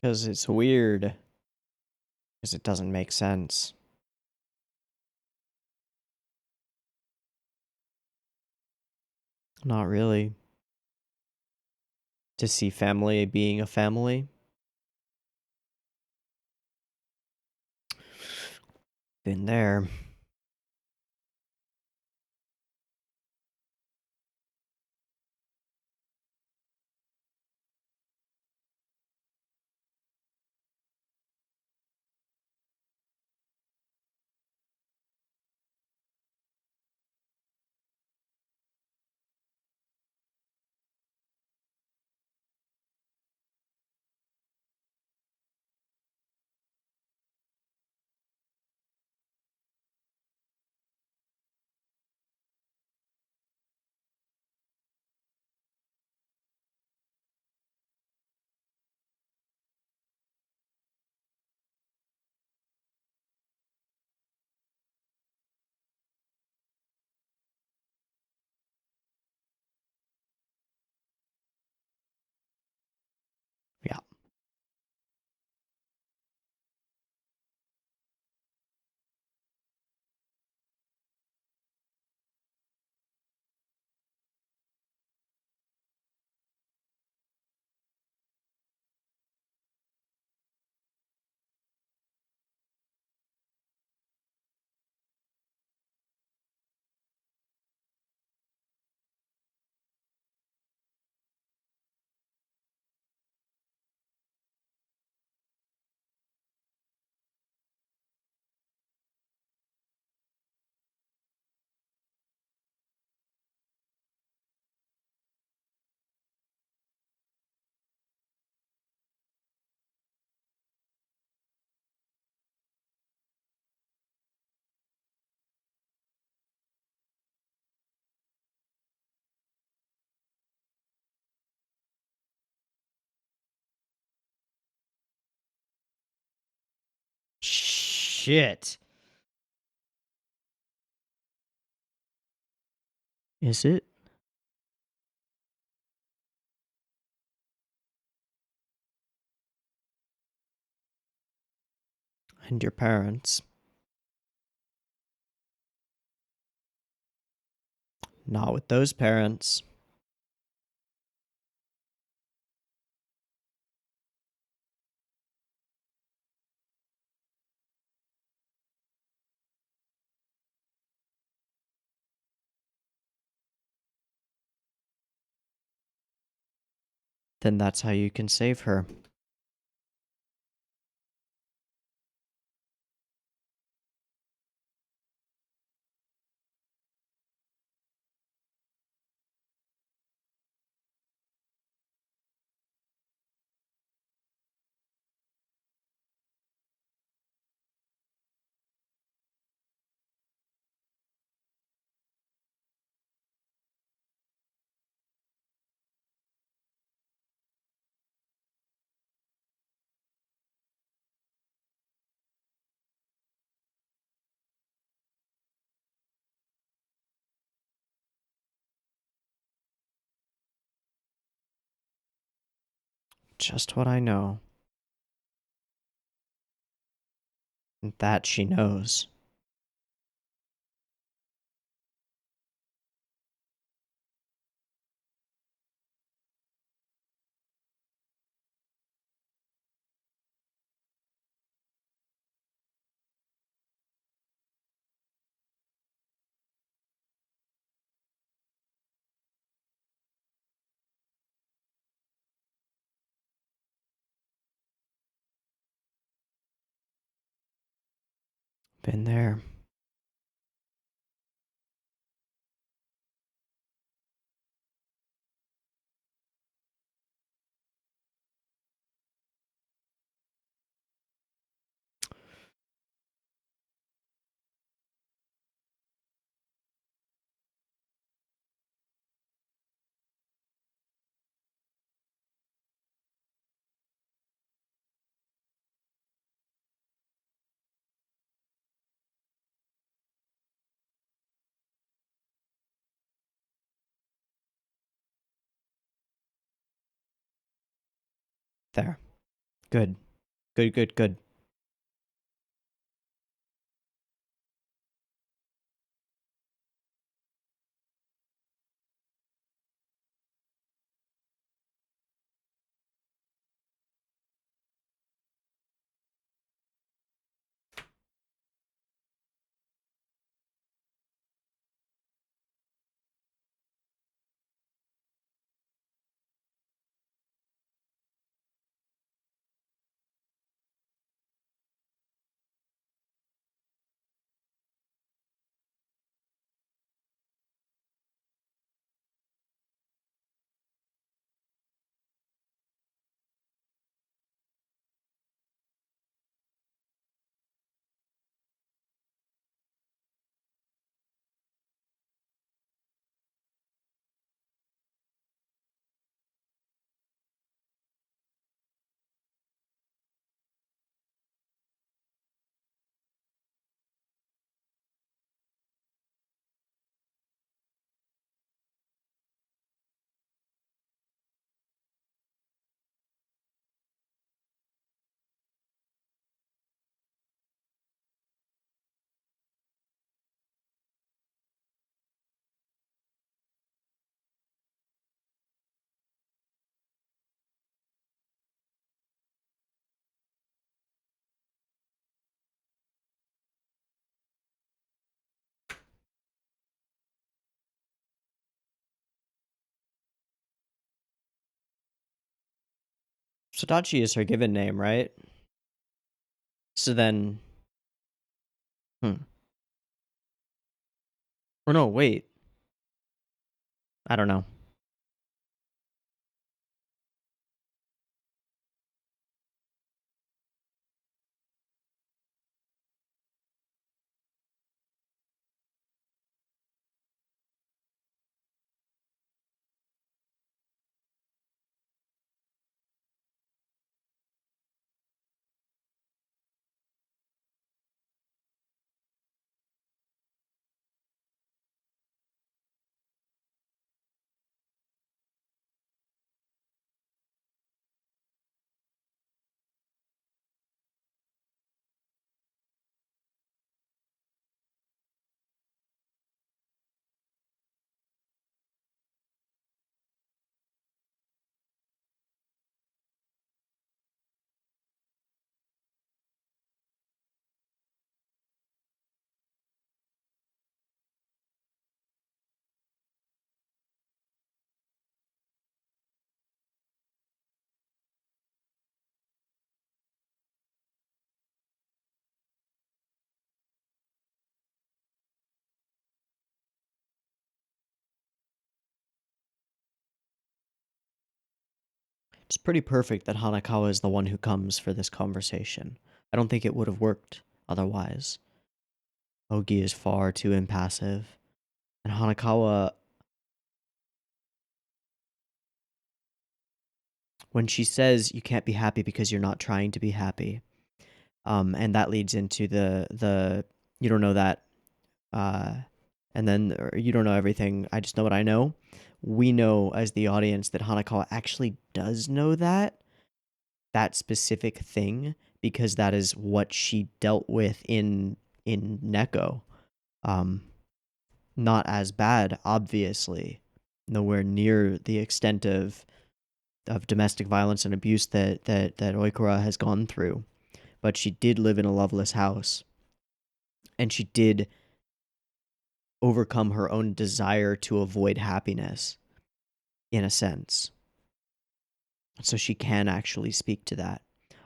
A: Because it's weird. Because it doesn't make sense. Not really. To see family being a family. Been there.
B: shit.
A: Is it? And your parents. Not with those parents. Then that's how you can save her. Just what I know. And that she knows. Been there. There. Good. Good, good, good. Sodachi is her given name, right? So then. Or no, wait. I don't know. It's pretty perfect that Hanakawa is the one who comes for this conversation. I don't think it would have worked otherwise. Ogi is far too impassive, and Hanakawa, when she says you can't be happy because you're not trying to be happy, and that leads into the you don't know that, uh, and then or you don't know everything. I just know what I know. We know as the audience that Hanakawa actually does know that specific thing because that is what she dealt with in Neko. Um, Not as bad, obviously, nowhere near the extent of domestic violence and abuse that Oikura has gone through. But she did live in a loveless house, and she did overcome her own desire to avoid happiness, in a sense. So she can actually speak to that.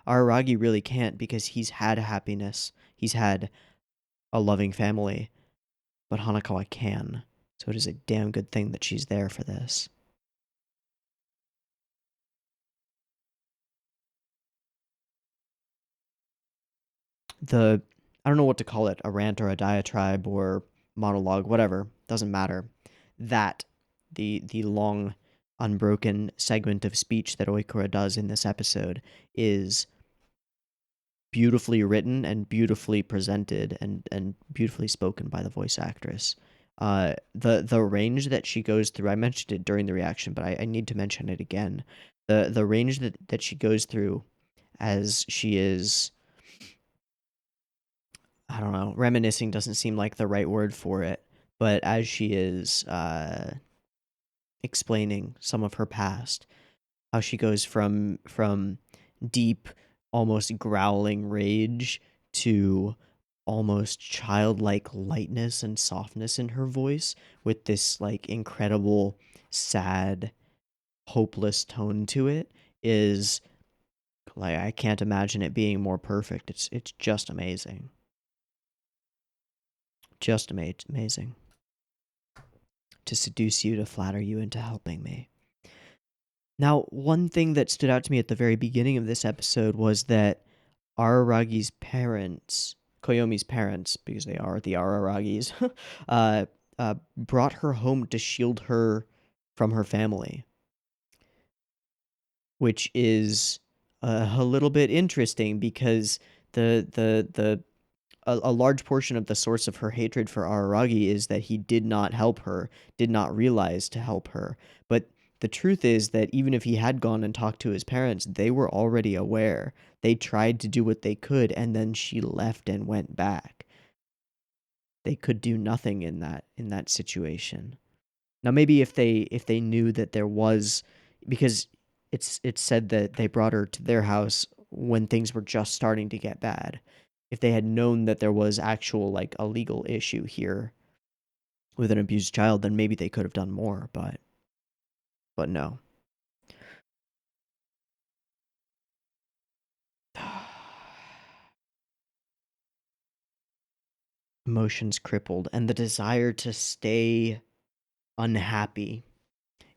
A: Araragi really can't because he's had happiness. He's had a loving family, but Hanakawa can. So it is a damn good thing that she's there for this. I don't know what to call it, a rant or a diatribe or monologue, whatever, doesn't matter. That the long unbroken segment of speech that Oikura does in this episode is beautifully written and beautifully presented and beautifully spoken by the voice actress. The range that she goes through, I mentioned it during the reaction, but I need to mention it again. The range that she goes through as she is, I don't know, reminiscing doesn't seem like the right word for it, but as she is explaining some of her past, how she goes from deep, almost growling rage to almost childlike lightness and softness in her voice with this like incredible, sad, hopeless tone to it is like I can't imagine it being more perfect. It's just amazing. Just amazing. To seduce you, to flatter you into helping me. Now, one thing that stood out to me at the very beginning of this episode was that Araragi's parents, Koyomi's parents, because they are the Araragis, brought her home to shield her from her family, which is a little bit interesting because a large portion of the source of her hatred for Araragi is that he did not help her, did not realize to help her. But the truth is that even if he had gone and talked to his parents, they were already aware. They tried to do what they could, and then she left and went back. They could do nothing in that situation. Now maybe if they knew that there was, because it's said that they brought her to their house when things were just starting to get bad. If they had known that there was actual like a legal issue here with an abused child, then maybe they could have done more, but no. Emotions crippled, and the desire to stay unhappy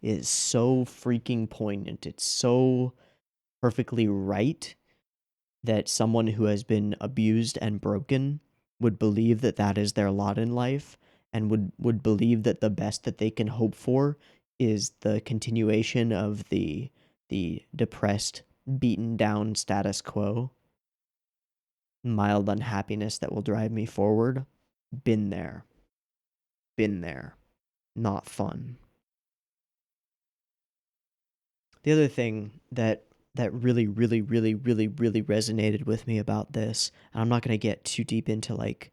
A: is so freaking poignant. It's so perfectly right that someone who has been abused and broken would believe that that is their lot in life and would believe that the best that they can hope for is the continuation of the depressed, beaten down status quo, mild unhappiness that will drive me forward. Been there. Been there. Not fun. The other thing that really really really really really resonated with me about this, and I'm not going to get too deep into like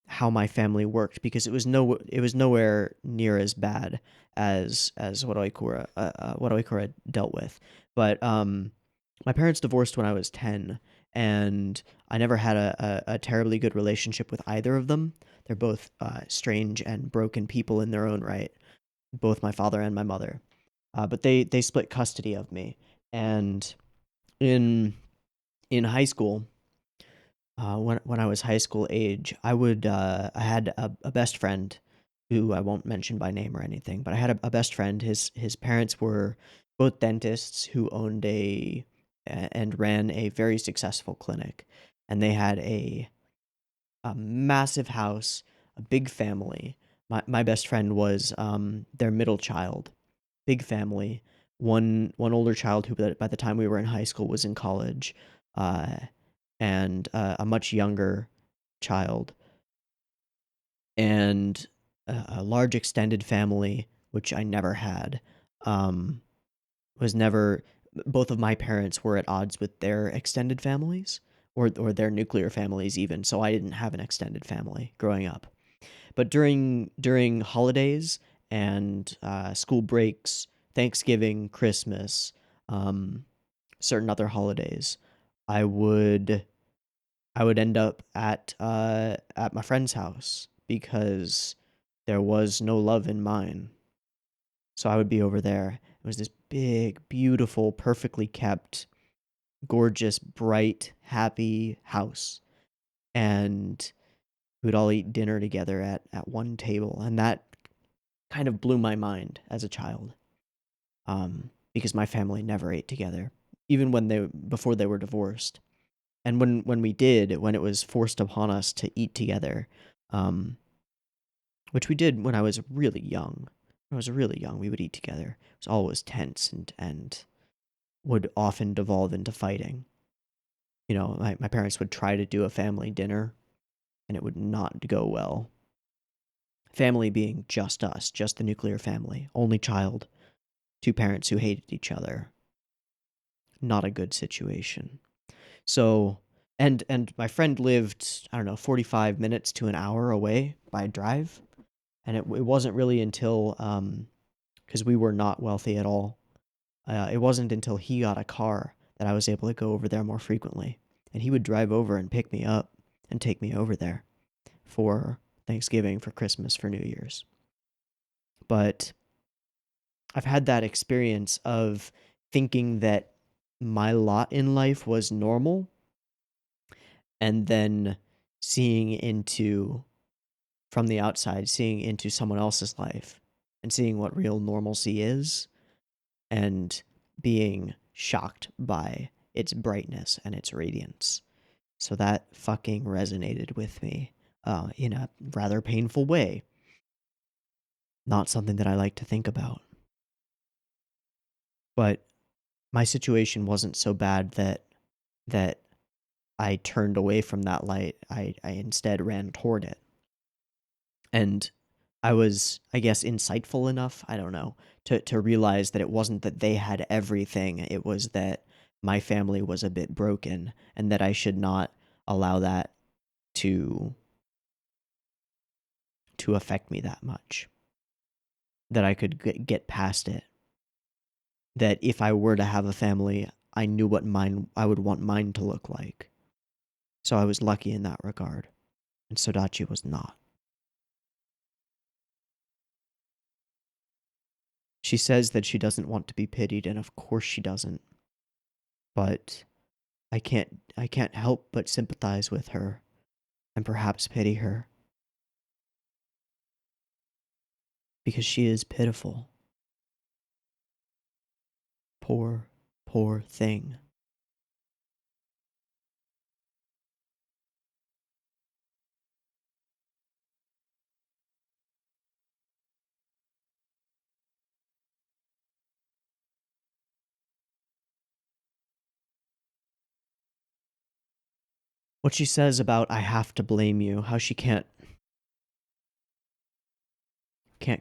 A: how my family worked because it was nowhere near as bad as what Oikura dealt with. But my parents divorced when I was 10, and I never had a terribly good relationship with either of them. They're both strange and broken people in their own right, both my father and my mother. But they split custody of me, and in high school, when I was high school age, I had a best friend who I won't mention by name or anything, but I had a best friend. His parents were both dentists who owned and ran a very successful clinic, and they had a massive house, a big family. My best friend was their middle child. Big family. One older child who by the time we were in high school was in college, uh, and a much younger child, and a large extended family, which I never had. Um, was never Both of my parents were at odds with their extended families or their nuclear families even, so I didn't have an extended family growing up. But during holidays and school breaks, Thanksgiving, Christmas, um, certain other holidays, I would I would end up at my friend's house because there was no love in mine. So I would be over there. It was this big, beautiful, perfectly kept, gorgeous, bright, happy house. And we'd all eat dinner together at one table. And that kind of blew my mind as a child, because my family never ate together, even before they were divorced. And when we did, when it was forced upon us to eat together, um, which we did when I was really young. When I was really young, we would eat together. It was always tense and would often devolve into fighting. You know, my parents would try to do a family dinner, and it would not go well. Family being just us, just the nuclear family, only child, two parents who hated each other. Not a good situation. So, and my friend lived, I don't know, 45 minutes to an hour away by drive, and it wasn't really until because we were not wealthy at all. It wasn't until he got a car that I was able to go over there more frequently. And he would drive over and pick me up and take me over there for Thanksgiving, for Christmas, for New Year's. But I've had that experience of thinking that my lot in life was normal, and then seeing into, from the outside, seeing into someone else's life and seeing what real normalcy is, and being shocked by its brightness and its radiance. So that fucking resonated with me in a rather painful way. Not something that I like to think about. But my situation wasn't so bad that I turned away from that light. I instead ran toward it. And I was, I guess, insightful enough, I don't know, to realize that it wasn't that they had everything. It was that my family was a bit broken, and that I should not allow that to affect me that much. That I could get past it. That if I were to have a family, I knew what I would want mine to look like. So I was lucky in that regard, and Sodachi was not. She says that she doesn't want to be pitied, and of course she doesn't. But I can't help but sympathize with her and perhaps pity her, because she is pitiful. Poor, poor thing. What she says about I have to blame you, how she can't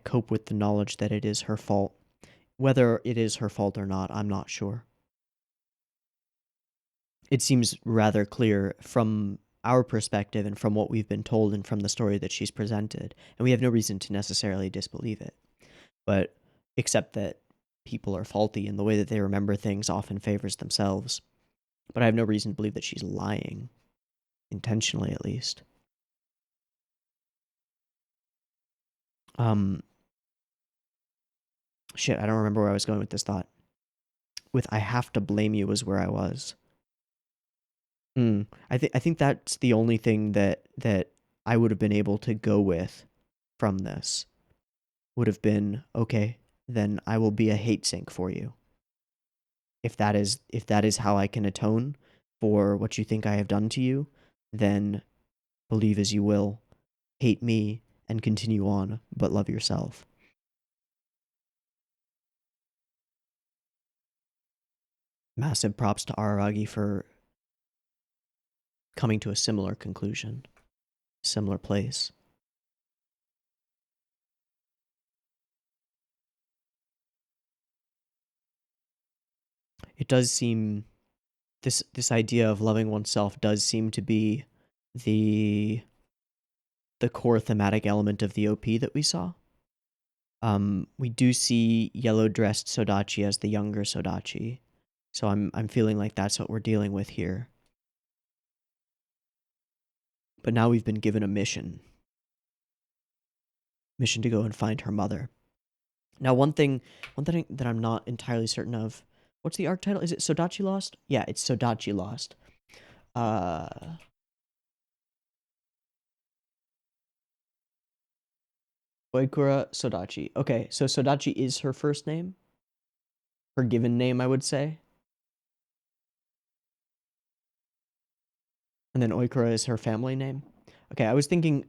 A: cope with the knowledge that it is her fault. Whether it is her fault or not, I'm not sure. It seems rather clear from our perspective and from what we've been told and from the story that she's presented, and we have no reason to necessarily disbelieve it. But except that people are faulty and the way that they remember things often favors themselves. But I have no reason to believe that she's lying, intentionally at least. Um, Shit, I don't remember where I was going with this thought. With I have to blame you was where I was. I think that's the only thing that I would have been able to go with from this. Would have been, okay, then I will be a hate sink for you. if that is how I can atone for what you think I have done to you, then believe as you will. Hate me and continue on, but love yourself. Massive props to Araragi for coming to a similar conclusion, similar place. It does seem this idea of loving oneself does seem to be the the core thematic element of the OP that we saw. We do see yellow dressed Sodachi as the younger Sodachi, so I'm feeling like that's what we're dealing with here. But now we've been given a mission to go and find her mother. Now, one thing that I'm not entirely certain of. What's the arc title? Is it Sodachi Lost? Yeah, it's Sodachi Lost. Oikura Sodachi. Okay, so Sodachi is her first name? Her given name, I would say. And then Oikura is her family name. Okay, I was thinking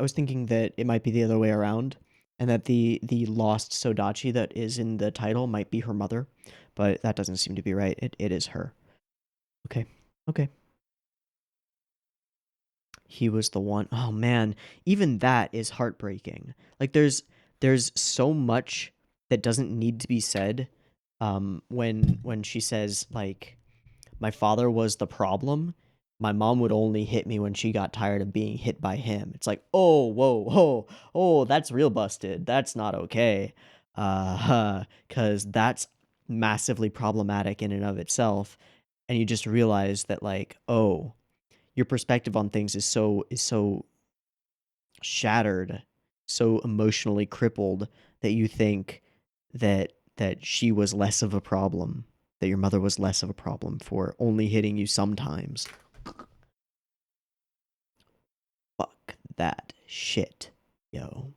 A: that it might be the other way around, and that the lost Sodachi that is in the title might be her mother, but that doesn't seem to be right. It is her. Okay. Okay. He was the one. Oh man, even that is heartbreaking. Like there's so much that doesn't need to be said when she says like my father was the problem. My mom would only hit me when she got tired of being hit by him. It's like, oh, whoa, whoa, oh, that's real busted. That's not okay. Cause that's massively problematic in and of itself. And you just realize that like, oh, your perspective on things is so shattered, so emotionally crippled that you think that she was less of a problem, that your mother was less of a problem for only hitting you sometimes. Fuck that shit, yo.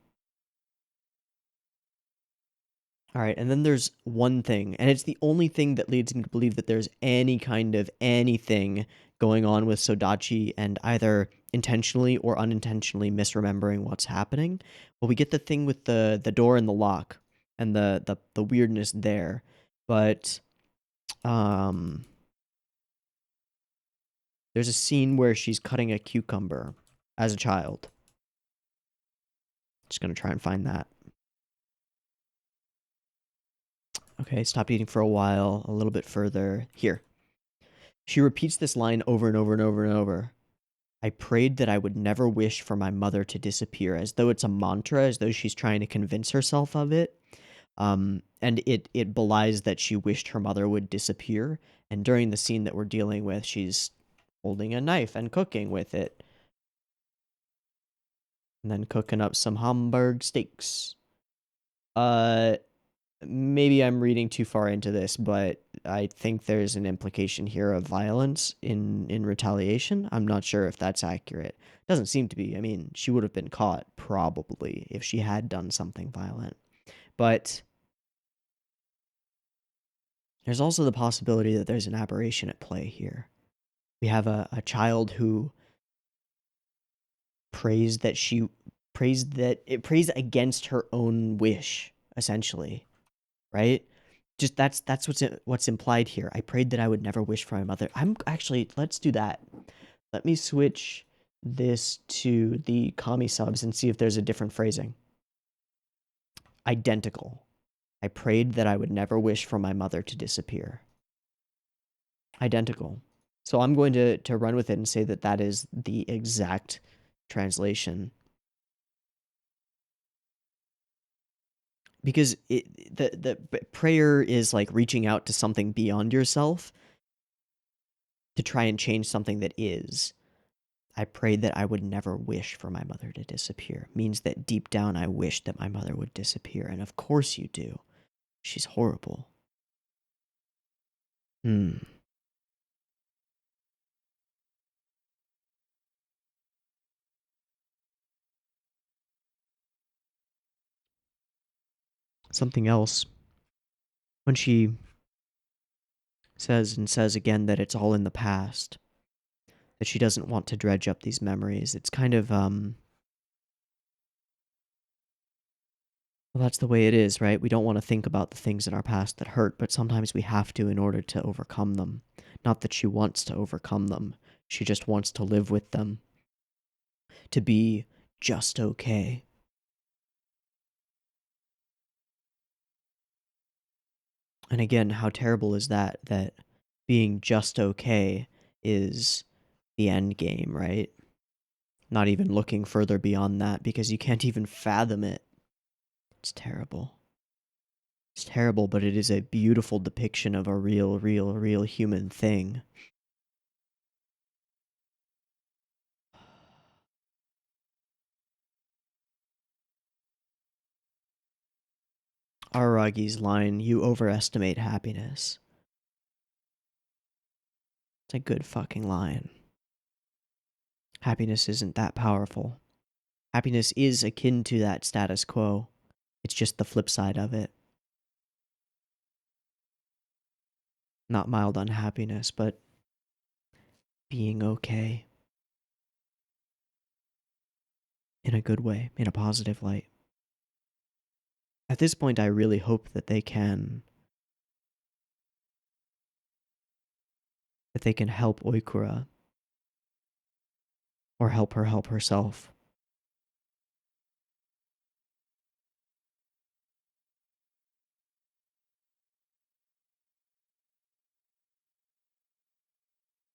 A: All right, and then there's one thing, and it's the only thing that leads me to believe that there's any kind of anything going on with Sodachi and either intentionally or unintentionally misremembering what's happening. Well, we get the thing with the door and the lock and the weirdness there, but um, there's a scene where she's cutting a cucumber as a child. Just gonna try and find that. Okay, stopped eating for a while. A little bit further here. She repeats this line over and over and over and over. I prayed that I would never wish for my mother to disappear, as though it's a mantra, as though she's trying to convince herself of it. And it belies that she wished her mother would disappear. And during the scene that we're dealing with, she's holding a knife and cooking with it. And then cooking up some Hamburg steaks. Maybe I'm reading too far into this, but I think there's an implication here of violence in retaliation. I'm not sure if that's accurate. Doesn't seem to be. I mean, she would have been caught probably if she had done something violent. But there's also the possibility that there's an aberration at play here. We have a child who prays that she prays against her own wish, essentially, right? Just that's what's implied here. I prayed that I would never wish for my mother. I'm actually let's do that. Let me switch this to the Kami subs and see if there's a different phrasing. Identical. I prayed that I would never wish for my mother to disappear. Identical. So I'm going to run with it and say that that is the exact translation. Because the prayer is like reaching out to something beyond yourself to try and change something that is. I prayed that I would never wish for my mother to disappear. Means that deep down I wish that my mother would disappear. And of course you do. She's horrible. Hmm. Something else. When she says again that it's all in the past, that she doesn't want to dredge up these memories. It's kind of, well, that's the way it is, right? We don't want to think about the things in our past that hurt, but sometimes we have to in order to overcome them. Not that she wants to overcome them, she just wants to live with them. To be just okay. And again, how terrible is that, that being just okay is the end game, right? Not even looking further beyond that because you can't even fathom it. It's terrible. It's terrible, but it is a beautiful depiction of a real human thing. Aragi's line, "You overestimate happiness." It's a good fucking line. Happiness isn't that powerful. Happiness is akin to that status quo. It's just the flip side of it. Not mild unhappiness, but being okay. In a good way, in a positive light. At this point, I really hope that they can help Oikura, or help her help herself.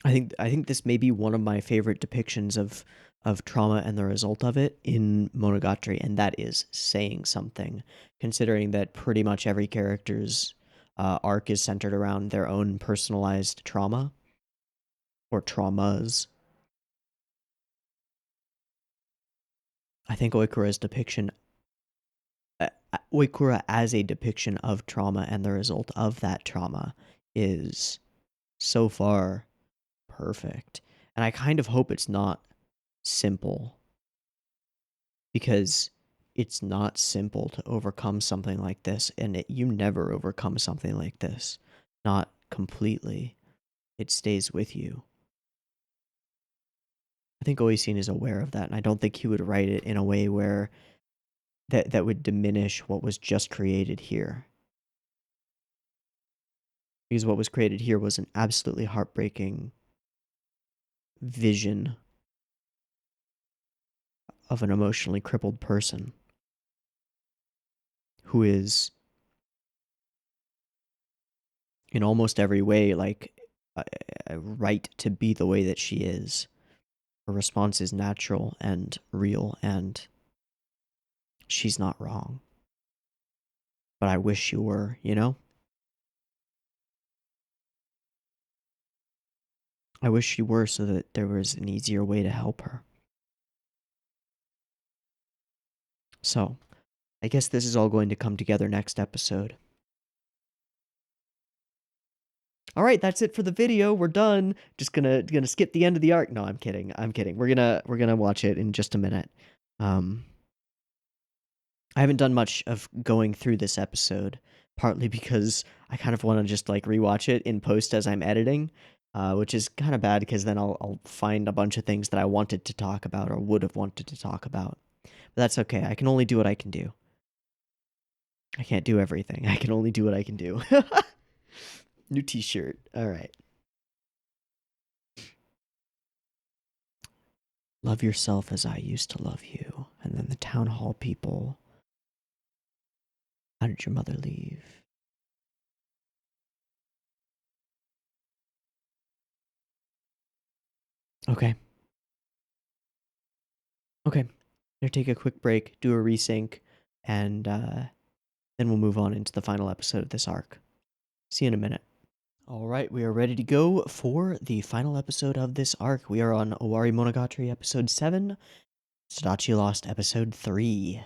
A: I think this may be one of my favorite depictions of trauma and the result of it in Monogatari, and that is saying something, considering that pretty much every character's arc is centered around their own personalized trauma or traumas. I think Oikura's depiction, Oikura as a depiction of trauma and the result of that trauma, is so far perfect. And I kind of hope it's not simple, because it's not simple to overcome something like this, and you never overcome something like this. Not completely. It stays with you. I think Oisin is aware of that, and I don't think he would write it in a way where that would diminish what was just created here. Because what was created here was an absolutely heartbreaking vision of an emotionally crippled person who is, in almost every way, like, right to be the way that she is. Her response is natural and real, and she's not wrong. But I wish she were, you know? I wish she were, so that there was an easier way to help her. So, I guess this is all going to come together next episode. All right, that's it for the video. We're done. Just gonna skip the end of the arc. No, I'm kidding. I'm kidding. We're gonna watch it in just a minute. I haven't done much of going through this episode, partly because I kind of want to just like rewatch it in post as I'm editing, which is kind of bad because then I'll find a bunch of things that I wanted to talk about or would have wanted to talk about. But that's okay. I can only do what I can do. I can't do everything. I can only do what I can do. New t-shirt. All right. Love yourself as I used to love you. And then the town hall people. How did your mother leave? Okay. Okay. Gonna take a quick break, do a resync, and then we'll move on into the final episode of this arc. See you in a minute. All right, we are ready to go for the final episode of this arc. We are on Owarimonogatari episode 7, Sadachi Lost episode 3.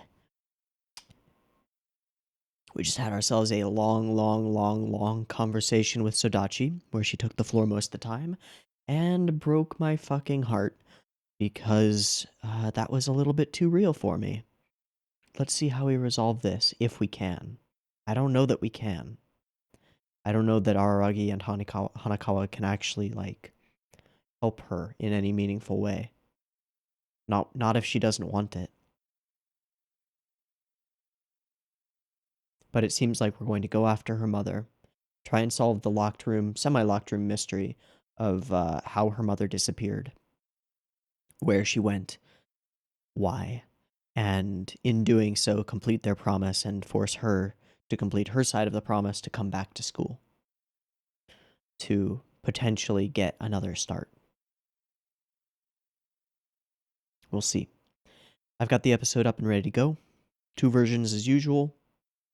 A: We just had ourselves a long conversation with Sadachi, where she took the floor most of the time, and broke my fucking heart, because that was a little bit too real for me. Let's see how we resolve this, if we can. I don't know that we can. I don't know that Araragi and Hanakawa can actually like help her in any meaningful way. Not if she doesn't want it. But it seems like we're going to go after her mother, try and solve the semi-locked room mystery of how her mother disappeared, where she went, why, and in doing so, complete their promise and force her to complete her side of the promise to come back to school to potentially get another start. We'll see. I've got the episode up and ready to go. 2 versions as usual.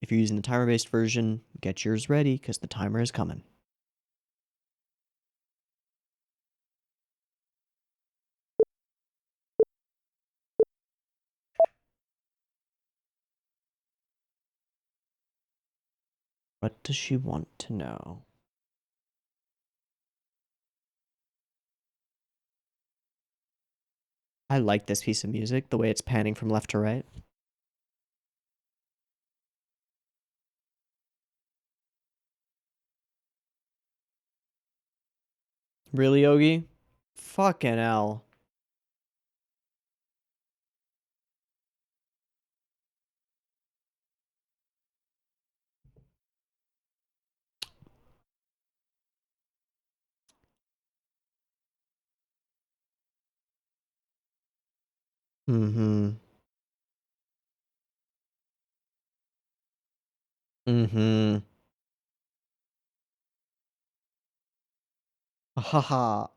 A: If you're using the timer-based version, get yours ready because the timer is coming. What does she want to know? I like this piece of music, the way it's panning from left to right. Really, Yogi? Fucking hell. Mm-hmm. Mm-hmm. Ahaha.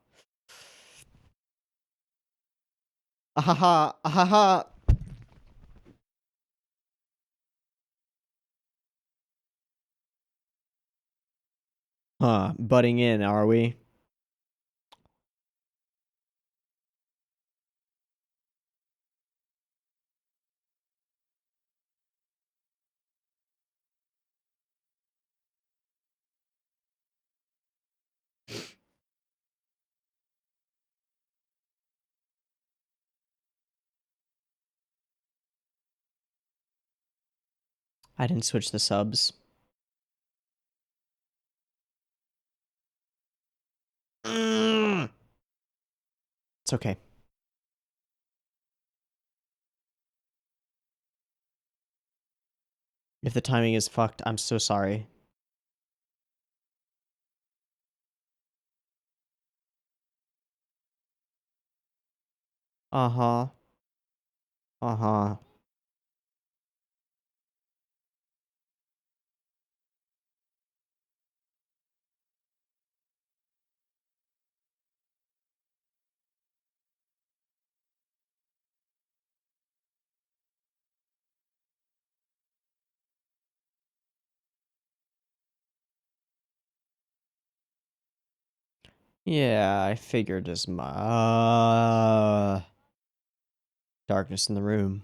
A: Ahaha. Ahaha. Huh. Butting in, are we? I didn't switch the subs. It's okay. If the timing is fucked, I'm so sorry. Uh-huh. Uh-huh. Yeah, I figured as much. Darkness in the room.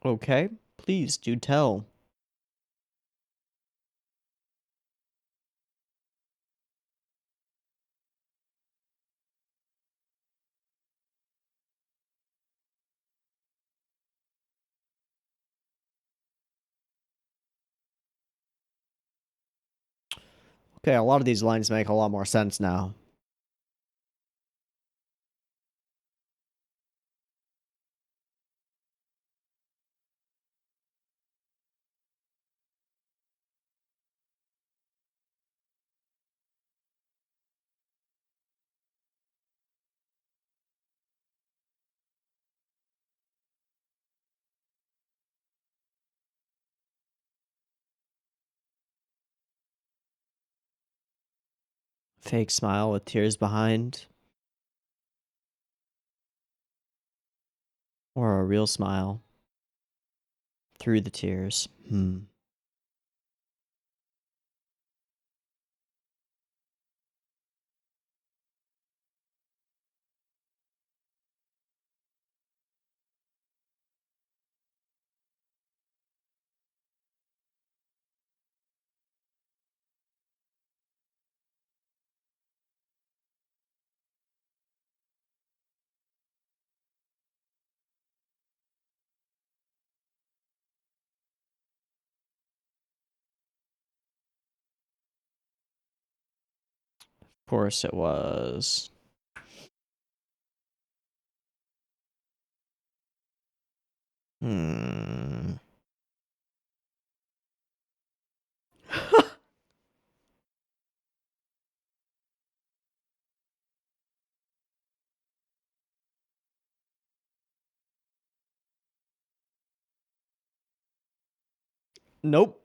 A: Okay, please do tell. Okay, a lot of these lines make a lot more sense now. Fake smile with tears behind. Or a real smile. Through the tears. Of course it was. Hmm. Nope.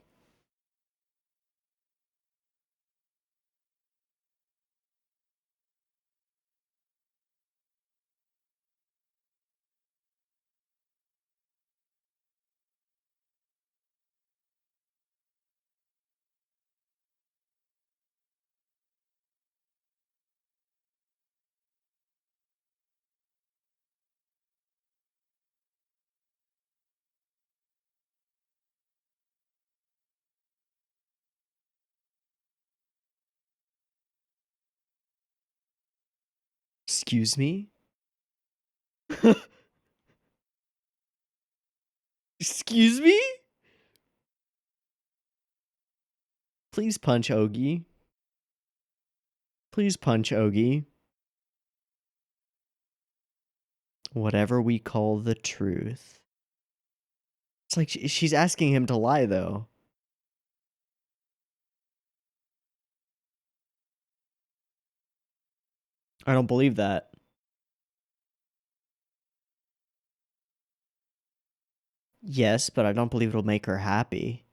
A: Excuse me? Excuse me? Please punch Ogi. Please punch Ogi. Whatever we call the truth. It's like she's asking him to lie, though. I don't believe that. Yes, but I don't believe it'll make her happy.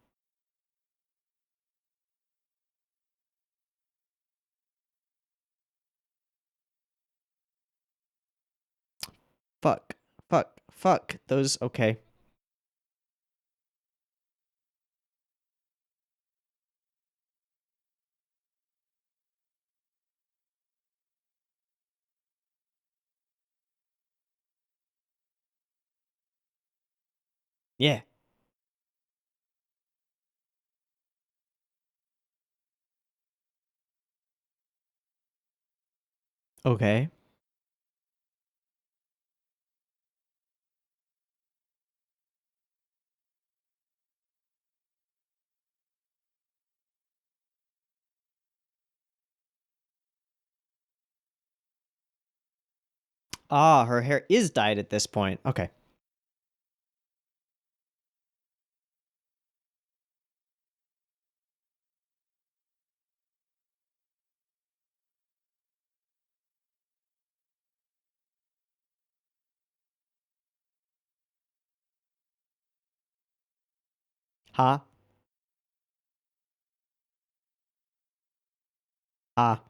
A: Fuck. Fuck. Fuck. Those. Okay. Yeah. Okay. Ah, her hair is dyed at this point. Okay. Ha. Ha.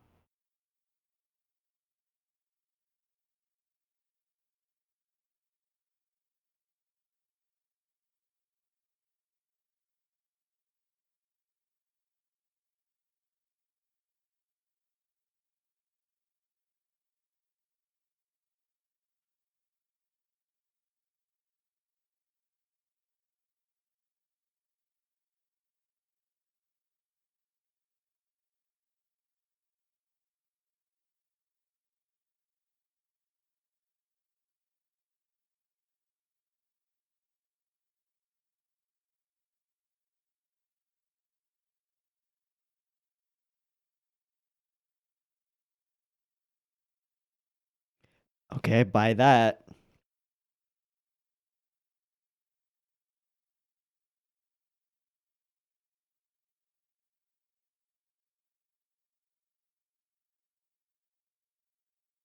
A: Okay, buy that.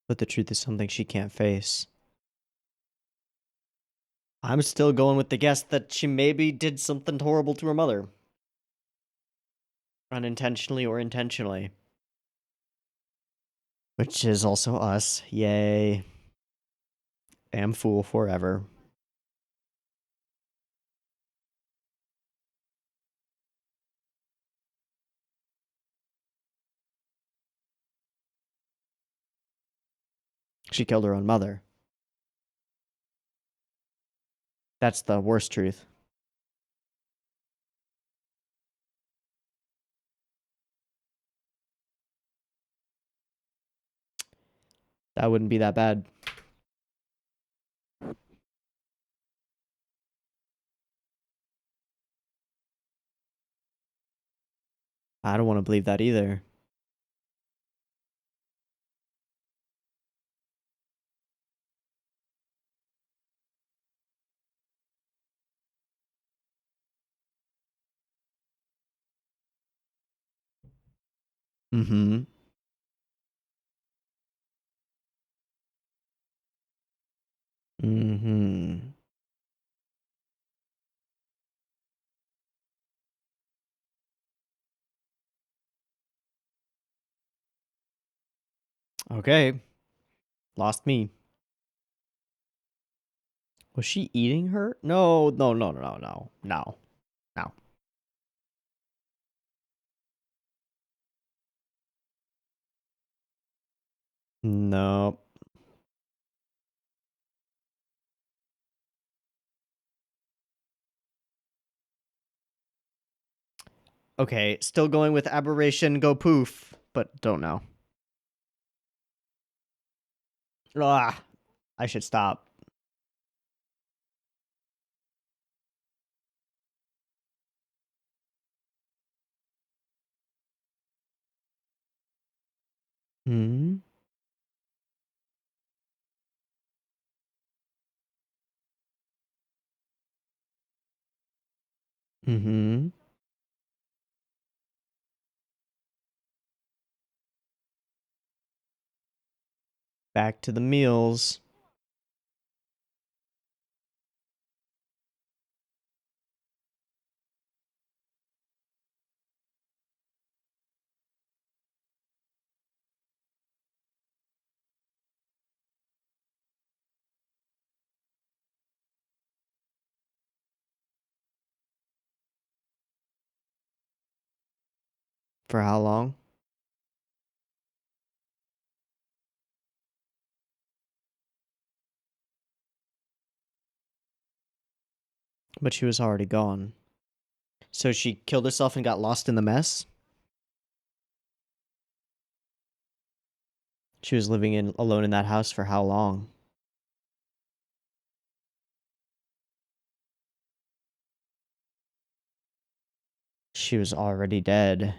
A: But the truth is something she can't face. I'm still going with the guess that she maybe did something horrible to her mother. Unintentionally or intentionally. Which is also us. Yay. Am fool forever. She killed her own mother. That's the worst truth. That wouldn't be that bad. I don't want to believe that either. Mm-hmm. Mm-hmm. Okay. Lost me. Was she eating her? No, no, no, no, no, no, no. No. Okay, still going with aberration, go poof, but don't know. Ah, I should stop. Hmm. Mm-hmm. Back to the meals. For how long? But she was already gone. So she killed herself and got lost in the mess? She was living in alone in that house for how long? She was already dead.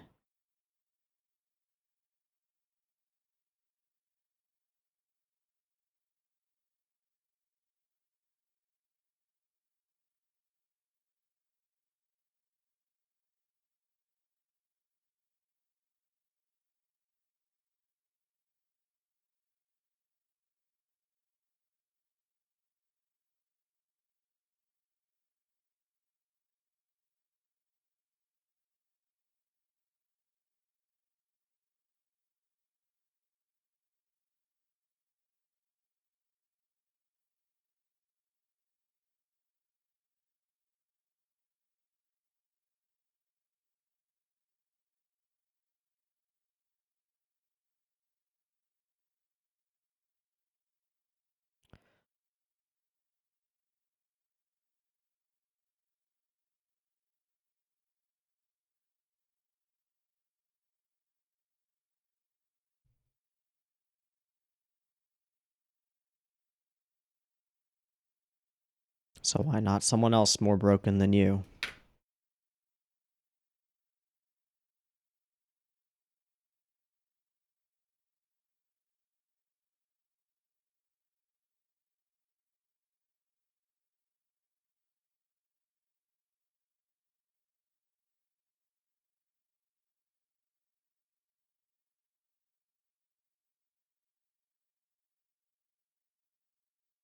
A: So why not someone else more broken than you?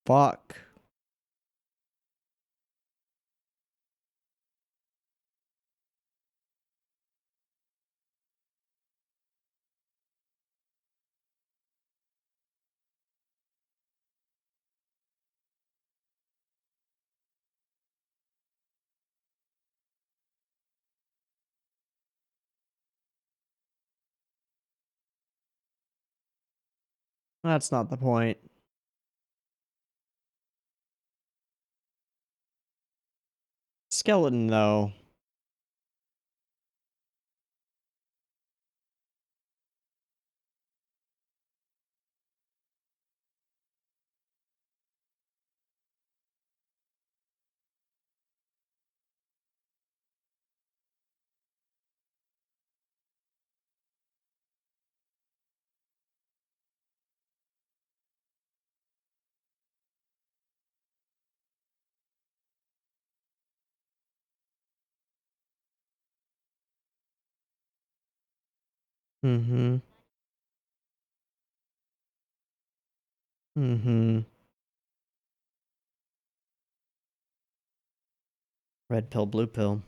A: Fuck. That's not the point. Skeleton, though. Mm-hmm. Mm-hmm. Red pill, blue pill.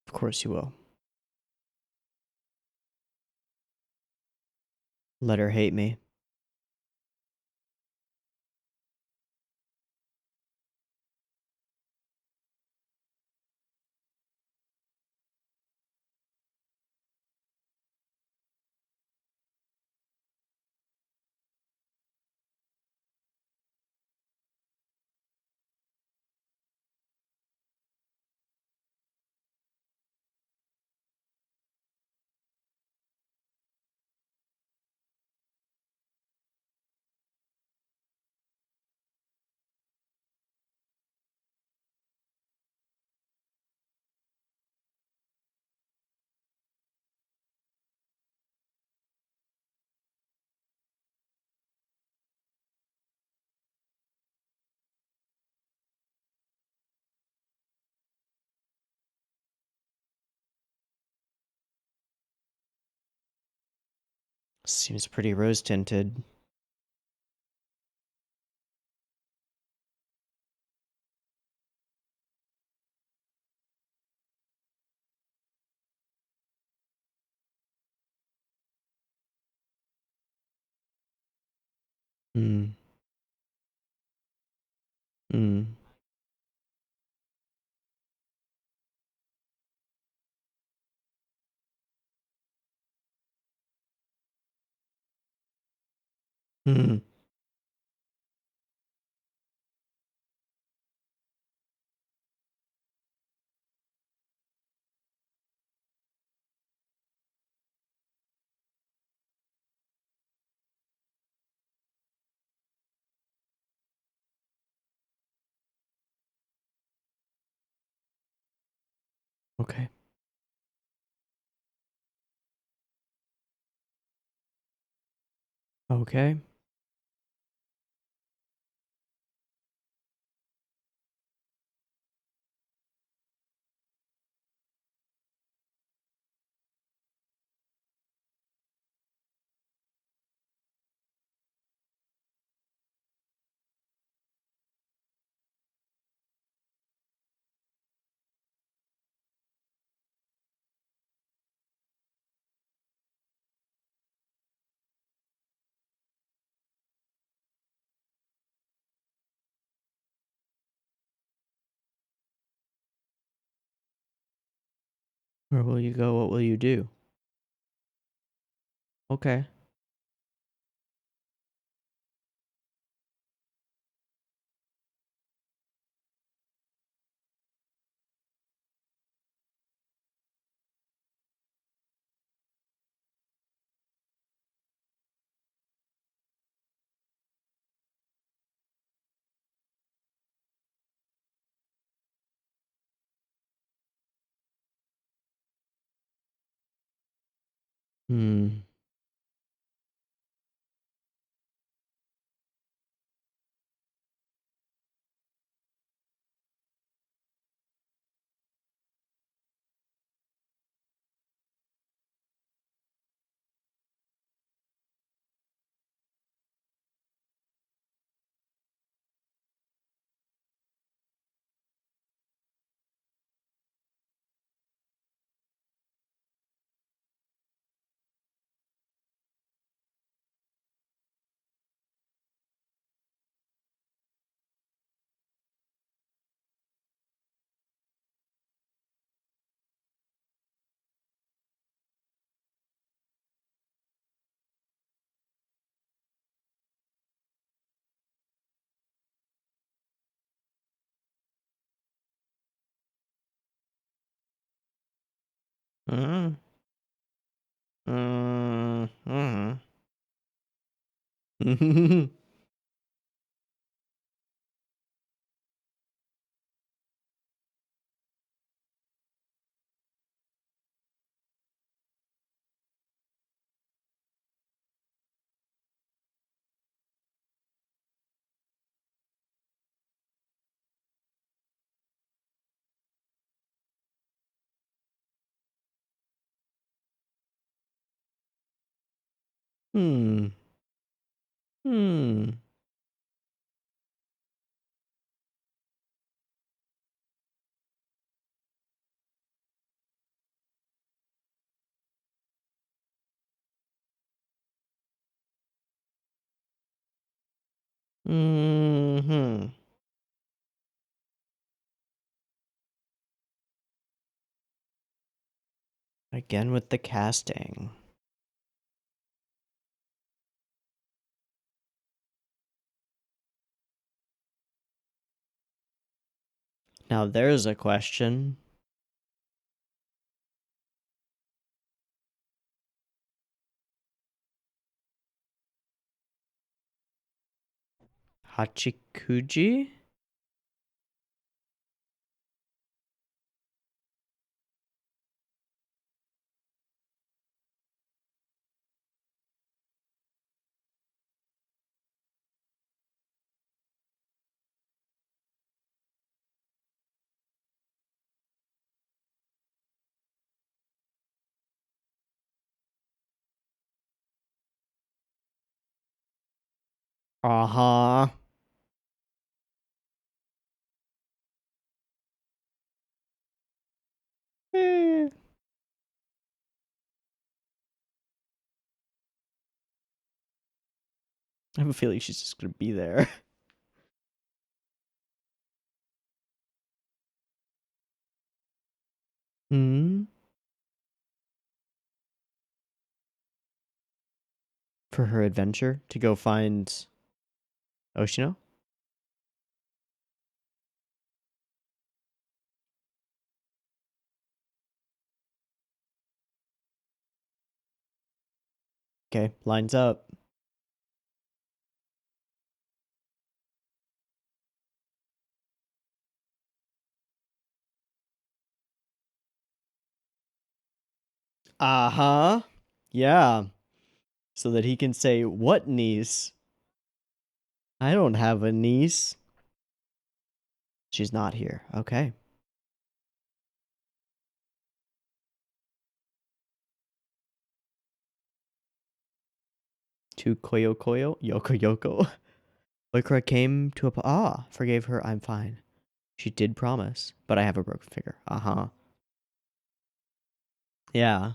A: Of course you will. Let her hate me. Seems pretty rose tinted. Hmm. Hmm. Hmm. Okay. Okay. Where will you go? What will you do? Okay. Hmm. Hmm. Hmm. Hmm. Hmm. Hmm. Hmm. Again with the casting. Now there's a question. Hachikuji? Uh-huh. Eh. I have a feeling she's just gonna be there. Hmm. For her adventure to go find Oshino? Okay, lines up. Uh-huh. Yeah. So that he can say, "What niece? I don't have a niece." She's not here. Okay. To Koyo Koyo, Yoko Yoko. Oikura came to forgave her, I'm fine. She did promise, but I have a broken finger. Uh-huh. Yeah.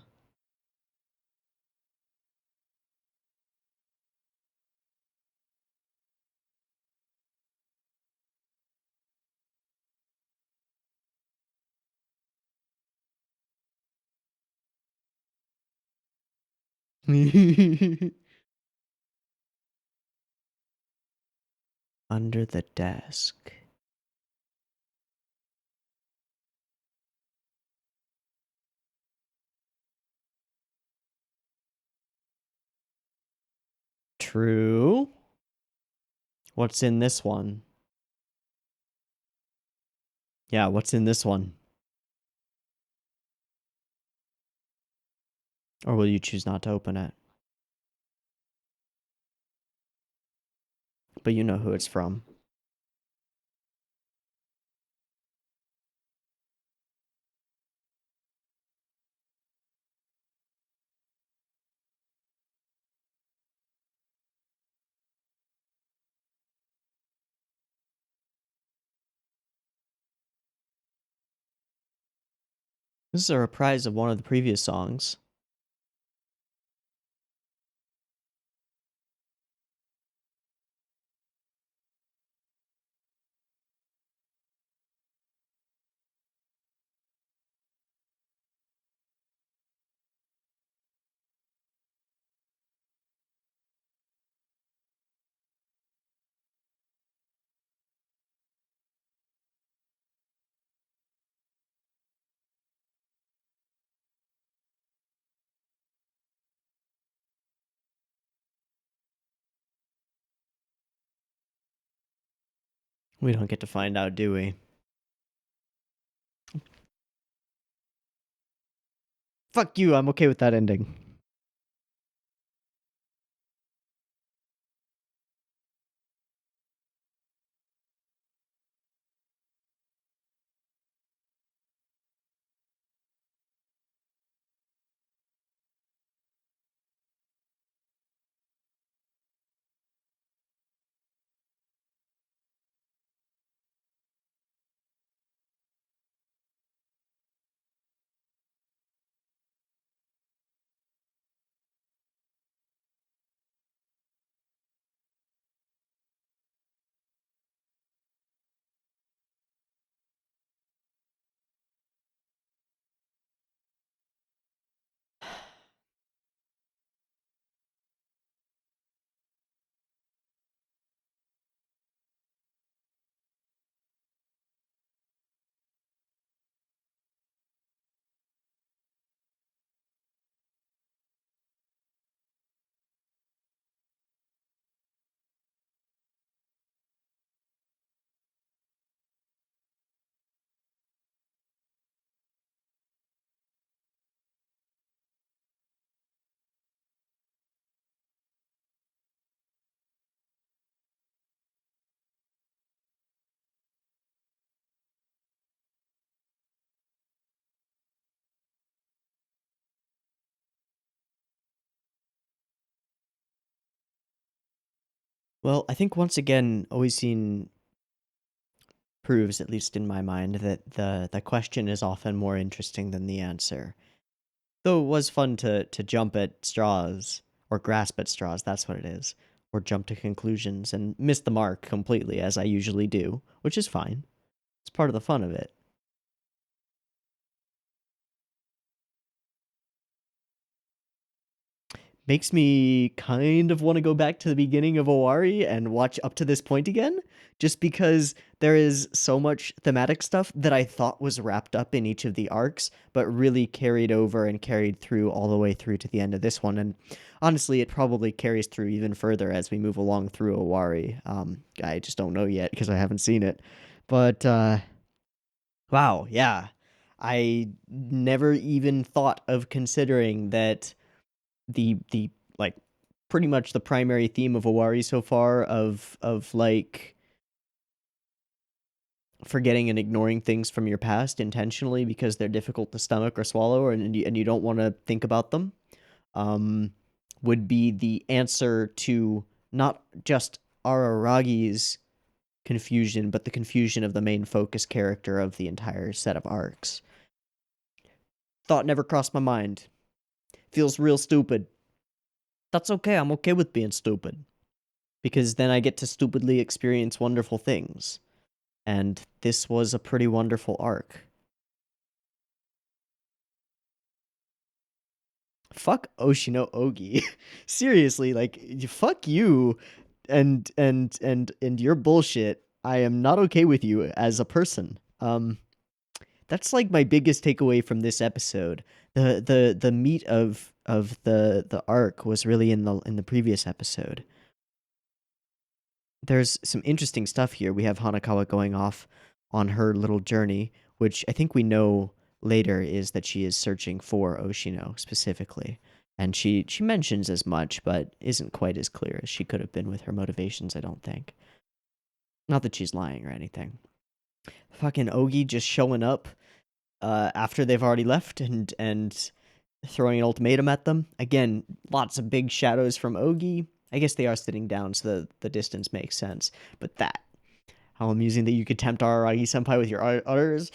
A: Under the desk. True. What's in this one? Yeah, what's in this one? Or will you choose not to open it? But you know who it's from. This is a reprise of one of the previous songs. We don't get to find out, do we? Fuck you, I'm okay with that ending. Well, I think once again, Oisin proves, at least in my mind, that the question is often more interesting than the answer. Though it was fun to jump at straws, or grasp at straws, that's what it is, or jump to conclusions and miss the mark completely, as I usually do, which is fine. It's part of the fun of it. Makes me kind of want to go back to the beginning of Owari and watch up to this point again, just because there is so much thematic stuff that I thought was wrapped up in each of the arcs, but really carried over and carried through all the way through to the end of this one. And honestly, it probably carries through even further as we move along through Owari. I just don't know yet because I haven't seen it. But wow, yeah. I never even thought of considering that the like pretty much the primary theme of Owari so far of like forgetting and ignoring things from your past intentionally because they're difficult to stomach or swallow, and you don't want to think about them, um, would be the answer to not just Araragi's confusion, but the confusion of the main focus character of the entire set of arcs. Thought never crossed my mind. Feels real stupid. That's okay. I'm okay with being stupid. Because then I get to stupidly experience wonderful things. And this was a pretty wonderful arc. Fuck Oshino Ogi. Seriously, like fuck you and your bullshit. I am not okay with you as a person. That's like my biggest takeaway from this episode. The meat of the arc was really in the previous episode. There's some interesting stuff here. We have Hanakawa going off on her little journey, which I think we know later is that she is searching for Oshino specifically. And she mentions as much, but isn't quite as clear as she could have been with her motivations, I don't think. Not that she's lying or anything. Fucking Ogi just showing up after they've already left and throwing an ultimatum at them. Again, lots of big shadows from Ogi. I guess they are sitting down, so the distance makes sense. But that, how amusing that you could tempt Araragi Senpai with your udders.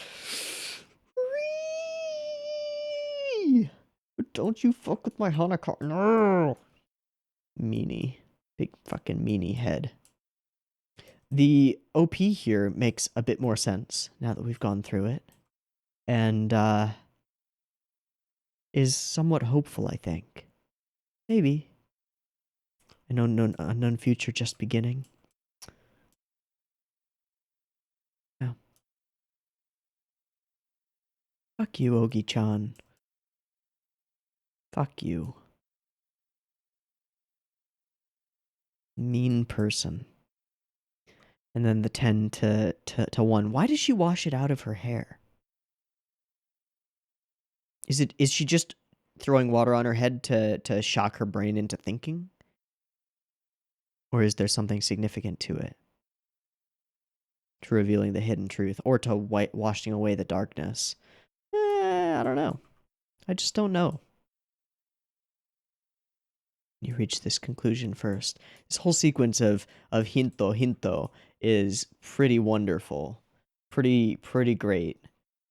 A: Don't you fuck with my Hanako. No! Meanie. Big fucking meanie head. The OP here makes a bit more sense now that we've gone through it. And, is somewhat hopeful, I think. Maybe. An unknown future just beginning. No. Fuck you, Ogi-chan. Fuck you. Mean person. And then the 10 to 1. Why does she wash it out of her hair? Is she just throwing water on her head to shock her brain into thinking? Or is there something significant to it? To revealing the hidden truth, or to washing away the darkness? I don't know. I just don't know. You reach this conclusion first. This whole sequence of hinto is pretty wonderful. Pretty great.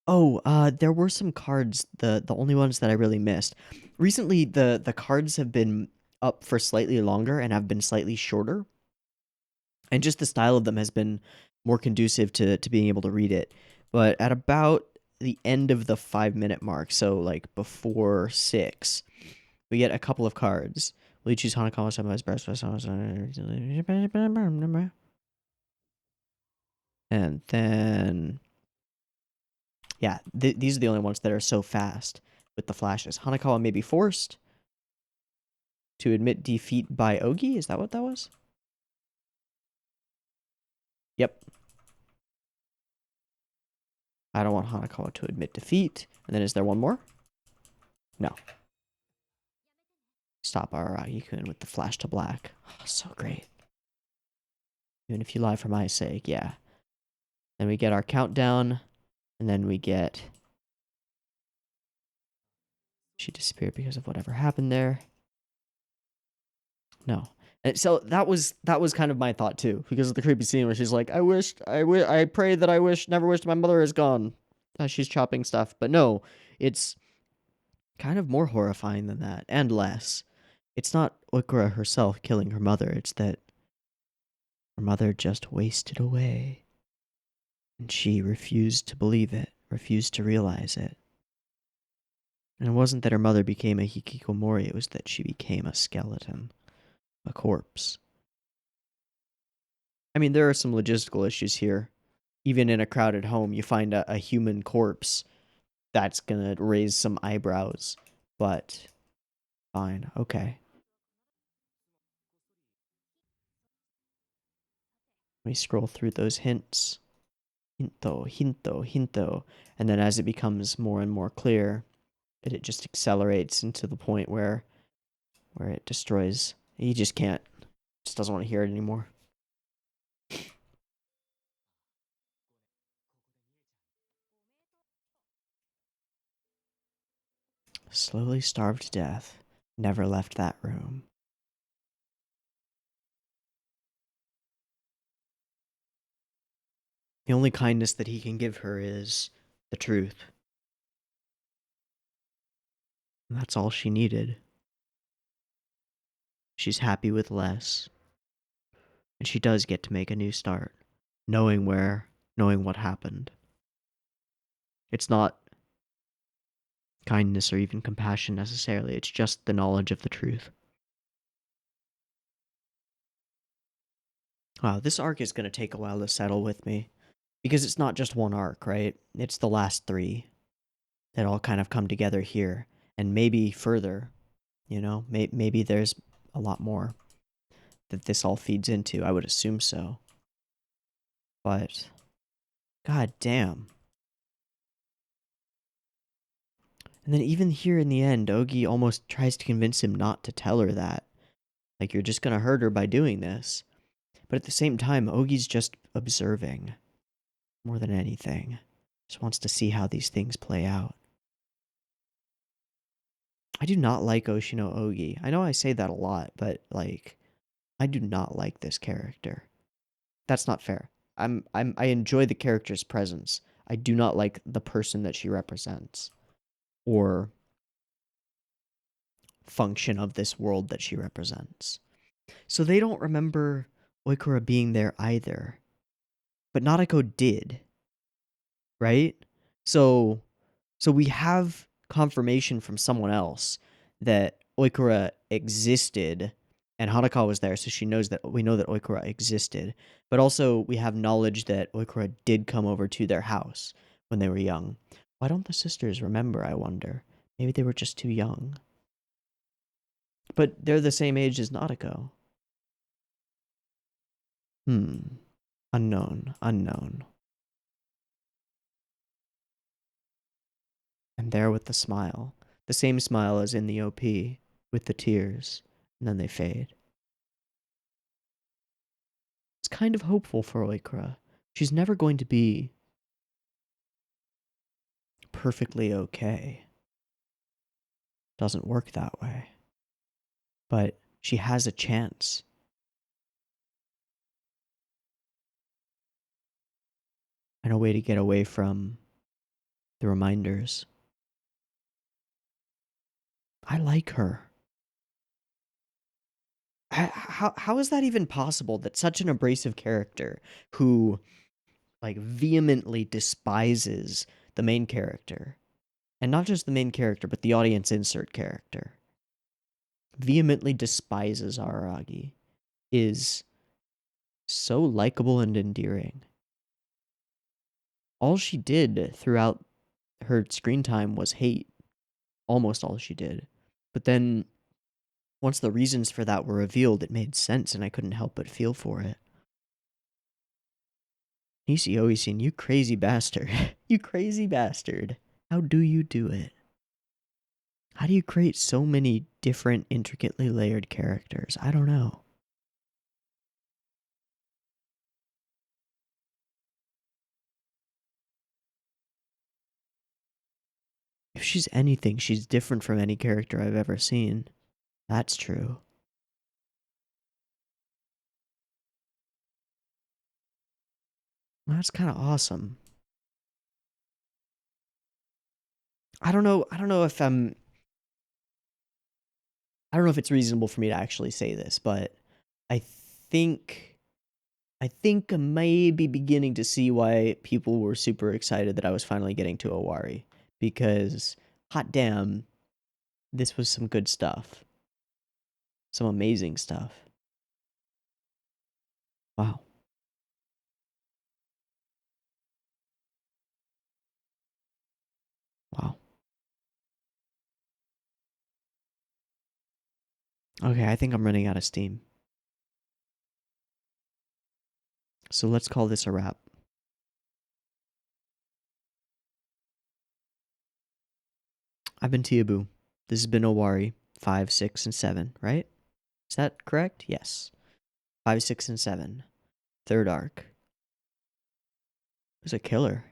A: Oh, there were some cards, the only ones that I really missed. Recently, the cards have been up for slightly longer and have been slightly shorter. And just the style of them has been more conducive to being able to read it. But at about the end of the 5-minute mark, so like before 6, we get a couple of cards. Will you choose Hanakawa Senpai's best? And then, yeah, these are the only ones that are so fast with the flashes. Hanakawa may be forced to admit defeat by Ogi. Is that what that was? Yep. I don't want Hanakawa to admit defeat. And then is there one more? No. Stop Araragi-kun with the flash to black. Oh, so great. Even if you lie for my sake, yeah. Then we get our countdown, and then we get... She disappeared because of whatever happened there. No. And so that was kind of my thought too, because of the creepy scene where she's like, I pray that I never wished my mother is gone, as she's chopping stuff. But no, it's kind of more horrifying than that, and less. It's not Okura herself killing her mother, it's that her mother just wasted away. And she refused to believe it, refused to realize it. And it wasn't that her mother became a hikikomori, it was that she became a skeleton, a corpse. I mean, there are some logistical issues here. Even in a crowded home, you find a human corpse, that's gonna raise some eyebrows. But, fine, okay. Let me scroll through those hints. Hinto, hinto, hinto. And then as it becomes more and more clear, it just accelerates into the point where it destroys. He just can't, just doesn't want to hear it anymore. Slowly starved to death. Never left that room. The only kindness that he can give her is the truth. And that's all she needed. She's happy with less. And she does get to make a new start, knowing what happened. It's not kindness or even compassion necessarily, it's just the knowledge of the truth. Wow, this arc is going to take a while to settle with me. Because it's not just one arc, right? It's the last three that all kind of come together here. And maybe further, you know? Maybe there's a lot more that this all feeds into. I would assume so. But, god damn. And then even here in the end, Ogi almost tries to convince him not to tell her that. Like, you're just gonna hurt her by doing this. But at the same time, Ogi's just observing. More than anything. Just wants to see how these things play out. I do not like Oshino Ogi. I know I say that a lot, but, like, I do not like this character. That's not fair. I enjoy the character's presence. I do not like the person that she represents. Or function of this world that she represents. So they don't remember Oikura being there either. But Nadeko did. Right? So we have confirmation from someone else that Oikura existed and Hanaka was there, so we know that Oikura existed. But also we have knowledge that Oikura did come over to their house when they were young. Why don't the sisters remember, I wonder? Maybe they were just too young. But they're the same age as Nadeko. Unknown. And there with the smile. The same smile as in the OP, with the tears, and then they fade. It's kind of hopeful for Oikura. She's never going to be perfectly okay. Doesn't work that way. But she has a chance. And a way to get away from the reminders. I like her. How is that even possible that such an abrasive character who, like, vehemently despises the main character, and not just the main character, but the audience insert character, vehemently despises Araragi, is so likable and endearing. All she did throughout her screen time was hate. Almost all she did. But then, once the reasons for that were revealed, it made sense and I couldn't help but feel for it. Nisi Oisin, you crazy bastard. You crazy bastard. How do you do it? How do you create so many different, intricately layered characters? I don't know. If she's anything, she's different from any character I've ever seen. That's true. That's kind of awesome. I don't know. I don't know if it's reasonable for me to actually say this, but I think I think I may be beginning to see why people were super excited that I was finally getting to Owari, because hot damn, this was some good stuff. Some amazing stuff. Wow. Wow. Okay, I think I'm running out of steam. So let's call this a wrap. I've been Teeaboo. This has been Owari 5, 6, and 7, right? Is that correct? Yes. 5, 6, and 7. Third arc. It was a killer.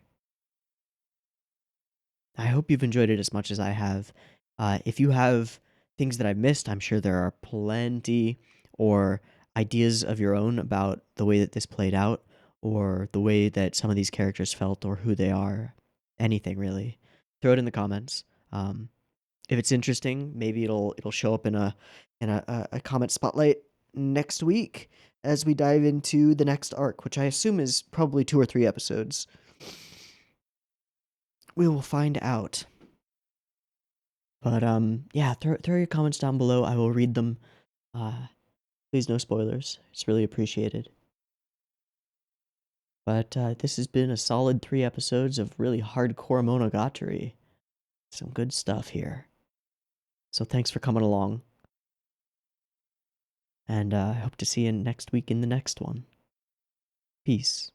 A: I hope you've enjoyed it as much as I have. If you have things that I've missed, I'm sure there are plenty, or ideas of your own about the way that this played out, or the way that some of these characters felt, or who they are. Anything really. Throw it in the comments. If it's interesting, maybe it'll show up in a Comet Spotlight next week as we dive into the next arc, which I assume is probably 2 or 3 episodes. We will find out. But yeah, throw your comments down below. I will read them. Please no spoilers. It's really appreciated. But this has been a solid 3 episodes of really hardcore Monogatari. Some good stuff here. So thanks for coming along. And I hope to see you next week in the next one. Peace.